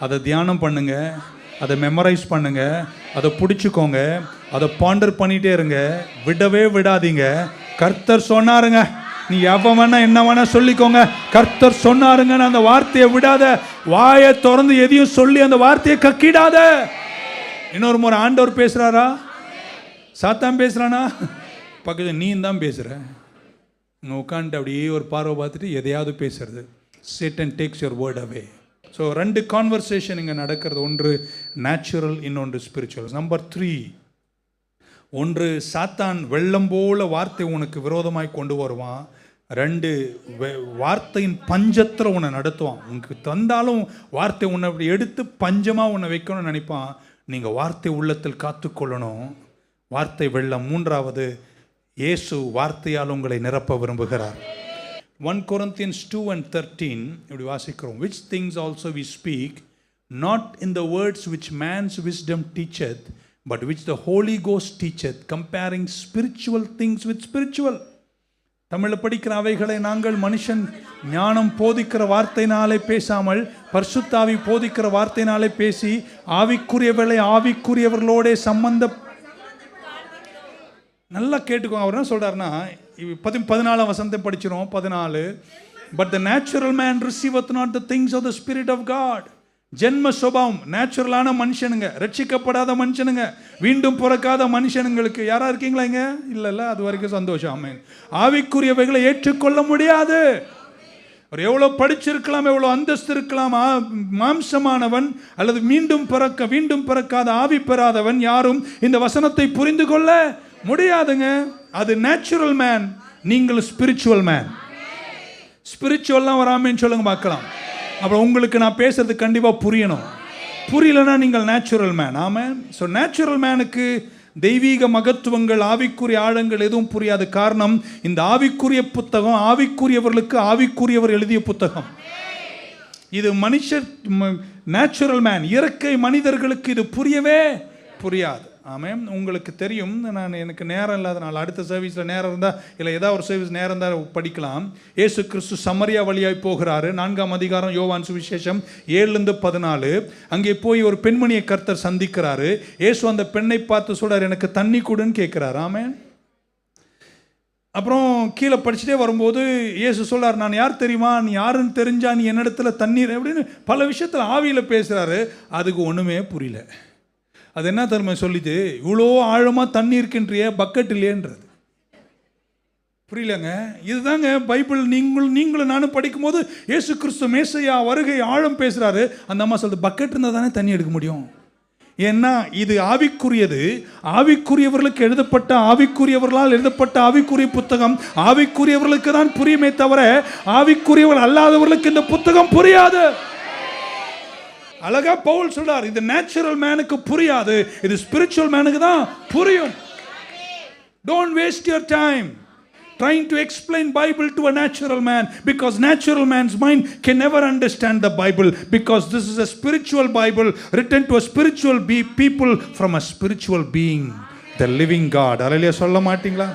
அதை தியானம் பண்ணுங்க, அதை மெமரைஸ் பண்ணுங்க, அதை பிடிச்சிக்கோங்க, அதை பாண்டர் பண்ணிகிட்டே இருங்க, விடவே விடாதீங்க. கர்த்தர் சொன்னாருங்க, நீ எவன் வேணா என்ன வேணா சொல்லிக்கோங்க, கர்த்தர் சொன்னாருங்கன்னு அந்த வார்த்தையை விடாத. வாயை திறந்து எதையும் சொல்லி அந்த வார்த்தையை கக்கிடாத. இன்னொரு முறை ஆண்டவர் பேசுறாரா? சாத்தான் பேசுறானா? பக்கத்தில் நீ தான் பேசுற. உட்காந்துட்டு அப்படியே ஒரு பார்வை பார்த்துட்டு எதையாவது பேசுறது. Satan takes your word away. So 2 conversation இங்கே நடக்கிறது. ஒன்று நேச்சுரல், இன்னொன்று ஸ்பிரிச்சுவல். நம்பர் 3, ஒன்று சாத்தான் வெள்ளம் போல வார்த்தை உனக்கு விரோதமாய் கொண்டு வருவான். 2 வார்த்தையின் பஞ்சத்தில் உன்னை நடத்துவான். உனக்கு தந்தாலும் வார்த்தை உன்னை அப்படி எடுத்து பஞ்சமாக உன்னை வைக்கணும்னு நினைப்பான். நீங்கள் வார்த்தை உள்ளத்தில் காத்துக்கொள்ளணும். வார்த்தை வெள்ளம். 3வது, இயேசு வார்த்தையால் உங்களை நிரப்ப விரும்புகிறார். 1 Corinthians 2:13 இப்படி வாசிக்கிறோம். Which things also we speak, not in the words which man's wisdom teacheth, but which the Holy Ghost teacheth, comparing spiritual things with spiritual. தமிழில் படிக்கிற அவைகளை நாங்கள் மனுஷன் ஞானம் போதிக்கிற வார்த்தையினாலே பேசாமல் பரிசுத்தாவி போதிக்கிற வார்த்தையினாலே பேசி ஆவிக்குரியவர்களை ஆவிக்குரியவர்களோட சம்பந்த. நல்லா கேட்டுக்கோங்க. அவர் என்ன சொல்றாருன்னா, 14 வசனத்தை படிச்சிரும். 14, but the natural man receiveth not the things of the Spirit of God. ஜென்ம சுபாவம், நேச்சுரலான மனுஷனுங்க, ரட்சிக்கப்படாத மனுஷனுங்க, மீண்டும் பிறக்காத மனுஷனுங்களுக்கு யாரா இருக்கீங்களா இங்க? இல்ல, அது வரைக்கும் சந்தோஷம். ஆமென். ஆவிக்குரியவைகளை ஏற்றுக்கொள்ள முடியாது. அவர் எவ்வளோ படிச்சிருக்கலாம், எவ்வளோ அந்தஸ்து இருக்கலாம், மாம்சமானவன் அல்லது மீண்டும் பிறக்காத ஆவி பெறாதவன் யாரும் இந்த வசனத்தை புரிந்து கொள்ள முடியாதுங்க. அது நேச்சுரல் மேன், நீங்கள் ஸ்பிரிச்சுவல் மேன். ஸ்பிரிச்சுவல்லாம் வராமன்னு சொல்லுங்க பார்க்கலாம். அப்புறம் உங்களுக்கு நான் பேசுறது கண்டிப்பாக புரியணும். புரியலன்னா நீங்கள் நேச்சுரல் மேன். ஆமாம். ஸோ நேச்சுரல் மேனுக்கு தெய்வீக மகத்துவங்கள், ஆவிக்குரிய ஆழங்கள் எதுவும் புரியாது. காரணம், இந்த ஆவிக்குரிய புத்தகம் ஆவிக்குரியவர்களுக்கு ஆவிக்குரியவர் எழுதிய புத்தகம். இது மனுஷர் நேச்சுரல் மேன், இயற்கை மனிதர்களுக்கு இது புரியவே புரியாது. ஆமாம். உங்களுக்கு தெரியும், எனக்கு நேரம் இல்லாதனால அடுத்த சர்வீஸில் நேரம் இருந்தால் இல்லை ஏதாவது ஒரு சர்வீஸ் நேரம் இருந்தால் படிக்கலாம். இயேசு கிறிஸ்து சமரியா வழியாய் போகிறாரு. 4ஆம் அதிகாரம் யோவான் சுவிசேஷம் 7-14. அங்கே போய் ஒரு பெண்மணியை கர்த்தர் சந்திக்கிறாரு. இயேசு அந்த பெண்ணை பார்த்து சொல்றார், எனக்கு தண்ணி கொடுன்னு கேட்கிறார். ஆமென். அப்புறம் கீழே படிச்சுட்டே வரும்போது இயேசு சொல்றார், நான் யார் தெரியுமா, நீ யாருன்னு தெரிஞ்சா நீ என்னிடத்துல தண்ணீர் அப்படின்னு பல விஷயத்தில் ஆவியில் பேசுகிறாரு. அதுக்கு ஒன்றுமே புரியல. அது என்ன தருமை சொல்லிட்டு, இவ்வளோ ஆழமாக தண்ணி இருக்கின்றிய பக்கெட் இல்லையன்றது புரியலங்க. இதுதாங்க பைபிள். நீங்களும் நானும் படிக்கும்போது இயேசு கிறிஸ்து மேசையா வருகை ஆழம் பேசுகிறாரு. அந்த அம்மா சொல்லுது, பக்கெட் இருந்தால் தானே தண்ணி எடுக்க முடியும். ஏன்னா இது ஆவிக்குரியது. ஆவிக்குரியவர்களுக்கு எழுதப்பட்ட, ஆவிக்குரியவர்களால் எழுதப்பட்ட ஆவிக்குரிய புத்தகம் ஆவிக்குரியவர்களுக்கு தான் புரியுமே தவிர ஆவிக்குரியவர் அல்லாதவர்களுக்கு இந்த புத்தகம் புரியாது. அழகா பவுல் சொல்றார், இது நேச்சுரல் மேனுக்கு புரியாது, இது ஸ்பிரிச்சுவல் மேனுக்கு தான் புரியும். Don't waste your time trying to explain Bible to a natural man, because natural man's mind can never understand the Bible, because this is a spiritual Bible written to a spiritual people from a spiritual being, the living God. அல்லேலூயா சொல்ல மாட்டீங்களா?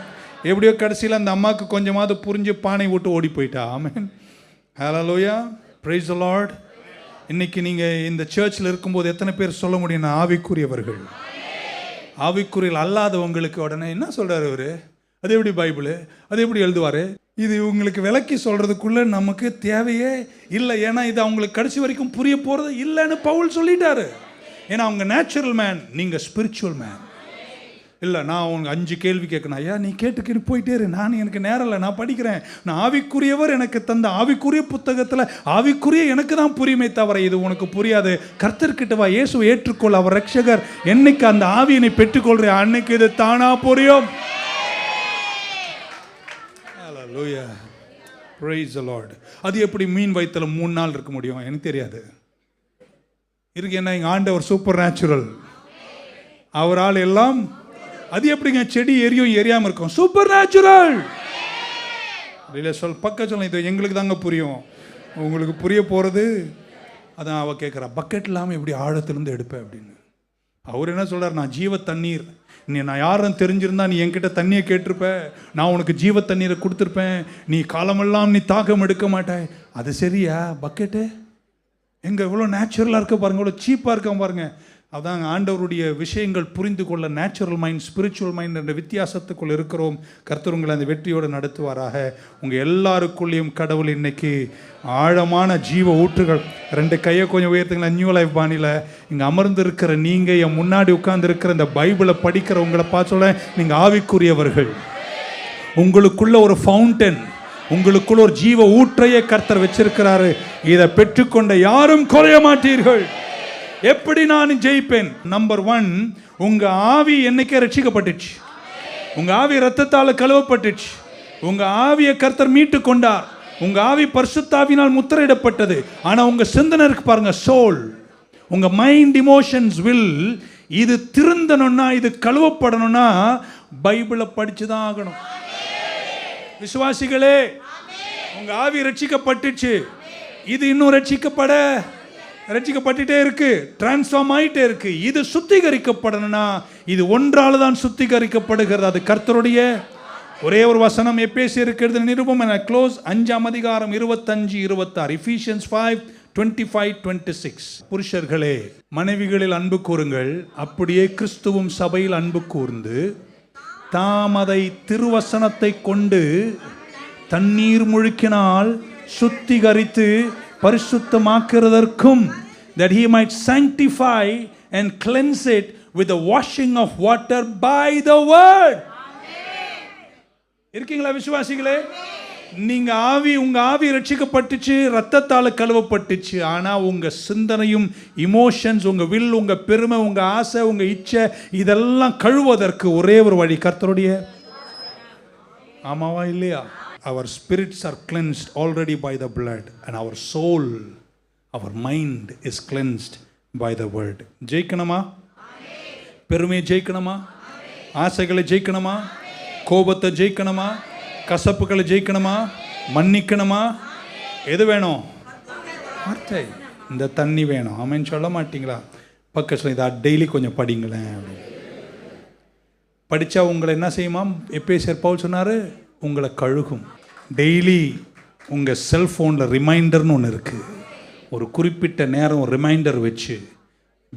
எப்படியோ கடைசியில் அந்த அம்மாவுக்கு கொஞ்சமாவது புரிஞ்சு பானை விட்டு ஓடி போயிட்டா. ஆமென். ஹல்லேலூயா. praise the Lord. இன்னைக்கு நீங்கள் இந்த சர்ச்சில் இருக்கும்போது எத்தனை பேர் சொல்ல முடியும், ஆவிக்குரியவர்கள்? ஆவிக்குரியல் அல்லாதவங்களுக்கு உடனே என்ன சொல்கிறார் அவர்? அது எப்படி பைபிள், அது எப்படி எழுதுவார்? இது உங்களுக்கு விளக்கி சொல்கிறதுக்குள்ளே நமக்கு தேவையே இல்லை. ஏன்னா இது அவங்களுக்கு கடைசி வரைக்கும் புரிய போகிறது இல்லைன்னு பவுல் சொல்லிட்டாரு. ஏன்னா அவங்க நேச்சுரல் மேன், நீங்கள் ஸ்பிரிச்சுவல் மேன். இல்லை நான் உனக்கு 5 கேள்வி கேட்கணும். ஐயா நீ கேட்டு போயிட்டே இரு, எனக்கு நேரம் இல்லை, நான் படிக்கிறேன். நான் ஆவிக்குரியவர் எனக்கு தந்த ஆவிக்குரிய புத்தகத்தில் ஆவிக்குரிய எனக்கு தான் புரியுமே தவிர இது உனக்கு புரியாது. கர்த்தர்கிட்ட வா, இயேசுவை ஏற்றுக்கொள், அவர் ரட்சகர். என்னைக்கு அந்த ஆவியினை பெற்றுக்கொள்றேன் அன்னைக்கு இது தானா புரியும். Hallelujah. Praise the Lord. அது எப்படி மீன் வயிற்றுல 3 நாள் இருக்க முடியும் எனக்கு தெரியாது. இருக்கு என்ன, எங்கள் ஆண்டவர் சூப்பர் நேச்சுரல், அவரால் எல்லாம். அது எப்படிங்க செடி எரியும் எரியாமல் இருக்கும்? Super natural. இல்லை சொல்ல இது எங்களுக்கு தாங்க புரியும், உங்களுக்கு புரிய போகிறது. அதான் அவள் கேட்குறா, பக்கெட் இல்லாமல் எப்படி ஆழத்துலேருந்து எடுப்பேன் அப்படின்னு. அவர் என்ன சொல்கிறார், நான் ஜீவ தண்ணீர், நான் யாரும் தெரிஞ்சிருந்தா நீ என்கிட்ட தண்ணியை கேட்டிருப்ப, நான் உனக்கு ஜீவ தண்ணீரை கொடுத்துருப்பேன், நீ காலமெல்லாம் நீ தாகம் எடுக்க மாட்டாய். அது சரியா? பக்கெட்டு எங்கே எவ்வளோ நேச்சுரலாக இருக்க பாருங்கள், எவ்வளோ சீப்பாக இருக்க பாருங்கள். அதான் ஆண்டவருடைய விஷயங்கள் புரிந்து கொள்ள நேச்சுரல் மைண்ட், ஸ்பிரிச்சுவல் மைண்ட் என்ற வித்தியாசத்துக்குள் இருக்கிறோம். கர்த்தர் உங்களை அந்த வெற்றியோடு நடத்துவாராக. உங்கள் எல்லாருக்குள்ளேயும் கடவுள் இன்னைக்கு ஆழமான ஜீவ ஊற்றுகள். 2 கையை கொஞ்சம் உயர்த்துங்களா, நியூ லைஃப் பாணியில். இங்கே அமர்ந்து இருக்கிற நீங்கள், என் முன்னாடி உட்கார்ந்து இருக்கிற இந்த பைபிளை படிக்கிற உங்களை பார்த்து சொல்ல, நீங்கள் ஆவிக்குரியவர்கள். உங்களுக்குள்ள ஒரு ஃபவுண்டன், உங்களுக்குள்ள ஒரு ஜீவ ஊற்றையே கர்த்தர் வச்சிருக்கிறாரு. இதை பெற்றுக்கொண்ட யாரும் குறைய மாட்டீர்கள். எப்படி நான் ஜெயிப்பேன்? நம்பர் 1, உங்க ஆவி என்னைக்கே ரட்சிக்கப்பட்டுச்சு. உங்க ஆவி இரத்தத்தால் கழுவப்பட்டுச்சு. உங்க ஆவியை கர்த்தர் மீட்டு கொண்டார். உங்க ஆவி பரிசுத்தாவினால் முத்திரையிடப்பட்டது. ஆனா உங்க சிந்தனை இருக்கு பாருங்க, சோல், உங்க மைண்ட், இமோஷன்ஸ், வில், இது திருந்தணும்னா, இது கழுவப்படணும்னா பைபிளை படிச்சுதான் ஆகணும். விசுவாசிகளே, உங்க ஆவி ரட்சிக்கப்பட்டுச்சு, இது இன்னும் ரட்சிக்கப்பட்டுட்டே இருக்கு, டிரான்ஸ்ஃபார்ம் ஆயிட்டே இருக்கு. இது சுத்திகரிக்கப்படணும்னா இது ஒன்றால தான் சுத்திகரிக்கப்படுகிறது. அது கர்த்தருடைய ஒரே ஒரு வசனம். எபேசியருக்கு எழுதின நிருபம், க்ளோஸ் 5ஆம் அதிகாரம் 25-26, Ephesians 5:25-26. புருஷர்களே, மனைவிகளில் அன்பு கூறுங்கள், அப்படியே கிறிஸ்துவும் சபையில் அன்பு கூர்ந்து தாம் அதை திருவசனத்தை கொண்டு தண்ணீர் முழுக்கினால் சுத்திகரித்து பரிசுத்தமாக்குறதற்கும், that he might sanctify and cleanse it with the washing of water by the word. இருக்கீங்களா விசுவாசிகளே? நீங்க உங்க ஆவி ரட்சிக்கப்பட்டுச்சு, ரத்தத்தால கழுவப்பட்டுச்சு. ஆனா உங்க சிந்தனையும், இமோஷன்ஸ், உங்க வில், உங்க பெருமை, உங்க ஆசை, உங்க இச்சை, இதெல்லாம் கழுவதற்கு ஒரே ஒரு வழி கர்த்தருடைய. ஆமாவா இல்லையா? Our spirits are cleansed already by the blood, and our soul, our mind is cleansed by the word. ஜெயிக்கணுமா? பெருமையை ஜெயிக்கணுமா? ஆசைகளை ஜெயிக்கணுமா? கோபத்தை ஜெயிக்கணுமா? கசப்புகளை ஜெயிக்கணுமா? மன்னிக்கணுமா? எது வேணும்? வார்த்தை. இந்த தண்ணி வேணும். ஆமென் சொல்ல மாட்டீங்களா? பக்கத்தில் இதை டெய்லி கொஞ்சம் படிங்களேன். படித்தா உங்களை என்ன செய்யுமா? எபேசியர் பவுல் சொன்னார், உங்களை கழுகும். டெய்லி உங்கள் செல்ஃபோனில் ரிமைண்டர்னு ஒன்று இருக்குது. ஒரு குறிப்பிட்ட நேரம் ரிமைண்டர் வச்சு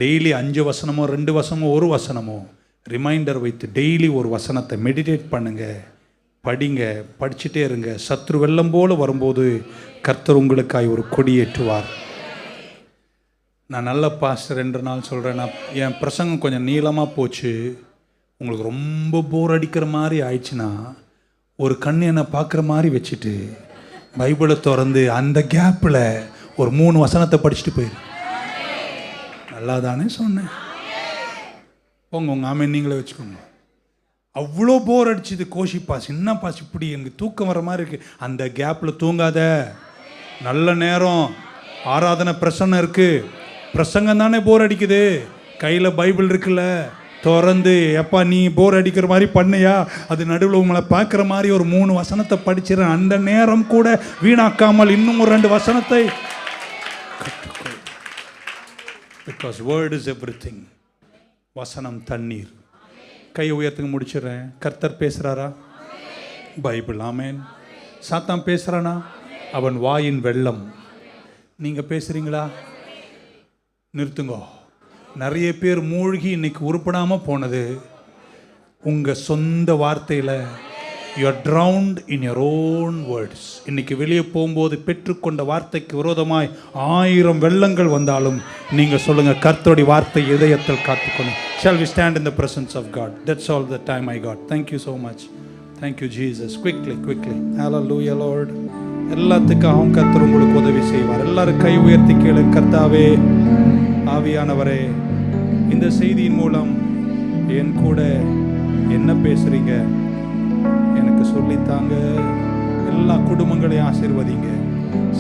டெய்லி 5 வசனமோ 2 வசனமோ 1 வசனமோ ரிமைண்டர் வைத்து டெய்லி ஒரு வசனத்தை மெடிடேட் பண்ணுங்க, படிங்க, படிச்சுட்டே இருங்க. சத்ரு வெள்ளம் போல வரும்போது கர்த்தர் உங்களுக்காய் ஒரு கொடியேற்றுவார். நான் நல்ல பாஸ்டர் 2 நாள் சொல்கிறேன். நான் என் பிரசங்கம் கொஞ்சம் நீளமாக போச்சு, உங்களுக்கு ரொம்ப போர் அடிக்கிற மாதிரி ஆயிடுச்சுன்னா ஒரு கண்ணு என்னை பார்க்குற மாதிரி வச்சுட்டு பைபிளை திறந்து அந்த கேப்பில் ஒரு 3 வசனத்தை படிச்சுட்டு போயிரு. நல்லா தானே சொன்னேன்? உங்கள் ஆமென் நீங்களே வச்சுக்கோங்க. அவ்வளோ போர் அடிச்சுது. கோஷி பாஸ், என்ன பாஸ் இப்படி எனக்கு தூக்கம் வர மாதிரி இருக்குது. அந்த கேப்பில் தூங்காத. நல்ல நேரம், ஆராதனை பிரசன்னம் இருக்குது. பிரசங்கம் தானே போர் அடிக்குது. கையில் பைபிள் இருக்குல்ல, திறந்து எப்பா நீ போர் அடிக்கிற மாதிரி பண்ணையா, அது நடுவில் உங்களை பார்க்குற மாதிரி ஒரு 3 வசனத்தை படிச்சிடறேன். அந்த நேரம் கூட வீணாக்காமல் இன்னும் ஒரு 2 வசனத்தை கற்றுக்கொள். Because word is everything. வசனம் தண்ணீர். கை உயர்த்துங்க, முடிச்சிடறேன். கர்த்தர் பேசுகிறாரா? பைபிள். ஆமென். சாத்தான் பேசுகிறானா? அவன் வாயின் வெள்ளம். நீங்கள் பேசுகிறீங்களா? நிறுத்துங்கோ. நிறைய பேர் மூழ்கி இன்னைக்கு உருப்படாமல் போனது உங்கள் சொந்த வார்த்தையில், You are drowned in your own words. இன்னைக்கு வெளியே போகும்போது பெற்றுக்கொண்ட வார்த்தைக்கு விரோதமாய் 1000 வெள்ளங்கள் வந்தாலும் நீங்க சொல்லுங்க, கர்த்தருடைய வார்த்தை இதயத்தில் காத்துக்கொள்ளும். Shall we stand in the presence of God? That's all the time I got. Thank you so much. Thank you Jesus. Quickly. Hallelujah Lord. எல்லாத்துக்காகவும் கர்த்தர் உங்களுக்கு உதவி செய்வார். எல்லாரும் கை உயர்த்தி கேளுங்க. கர்த்தாவே, ஆவியானவரே, இந்த செய்தியின் மூலம் என் கூட என்ன பேசுறீங்க எனக்கு சொல்லித்தாங்க. எல்லா குடும்பங்களையும் ஆசீர்வதிங்க,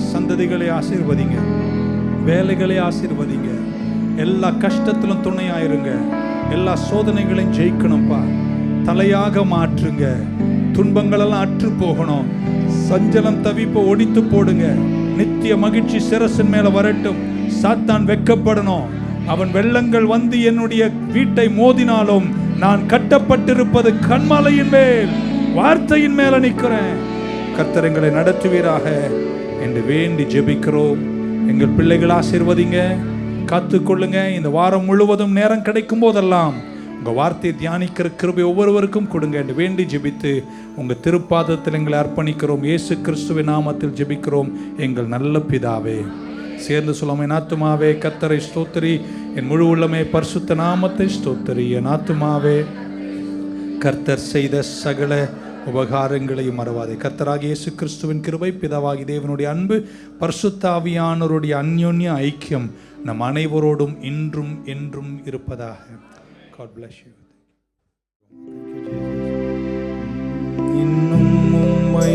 சந்ததிகளை ஆசீர்வதிங்க, வேலைகளை ஆசீர்வதிங்க. எல்லா கஷ்டத்திலும் துணையாயிருங்க. எல்லா சோதனைகளையும் ஜெயிக்கணும்ப்பா. தலையாக மாற்றுங்க. துன்பங்களெல்லாம் அற்று போகணும். சஞ்சலம் தவிப்ப ஒடித்து போடுங்க. நித்திய மகிழ்ச்சி சிரசின் மேல வரட்டும். சாத்தான் வெட்கப்படணும். அவன் வெள்ளங்கள் வந்து என்னுடைய வீட்டை மோதினாலும் நான் கட்டப்பட்டிருப்பது கன்மலையின் மேல், வார்த்தையின் மேல நிற்கிறேன். கர்த்தர் எங்களை நடத்துவீராக என்று வேண்டி ஜெபிக்கிறோம். எங்கள் பிள்ளைகள் ஆசீர்வதிங்க, காத்துக்கொள்ளுங்க. இந்த வாரம் முழுவதும் நேரம் கிடைக்கும் போதெல்லாம் உங்கள் வார்த்தையை தியானிக்கிற கிருபை ஒவ்வொருவருக்கும் கொடுங்க என்று வேண்டி ஜெபித்து உங்கள் திருப்பாதத்தில் எங்களை அர்ப்பணிக்கிறோம். இயேசு கிறிஸ்துவின் நாமத்தில் ஜெபிக்கிறோம் எங்கள் நல்ல பிதாவே. சேர்ந்து சொல்லாம, என் ஆத்துமாவே கர்த்தரை ஸ்தோத்திரி, என் முழு உள்ளமே பரிசுத்த நாமத்தை ஸ்தோத்திரி. என் ஆத்துமாவே கர்த்தர் செய்த சகல உபகாரங்களையும் மறவாதே. கர்த்தராகிய இயேசு கிறிஸ்துவின் கிருபை, பிதாவாகிய தேவனுடைய அன்பு, பரிசுத்த ஆவியானவருடைய அந்யோன்ய ஐக்கியம் நம் அனைவரோடும் இன்றும் என்றும் இருப்பதாக. God bless you. இன்னும் உம்மை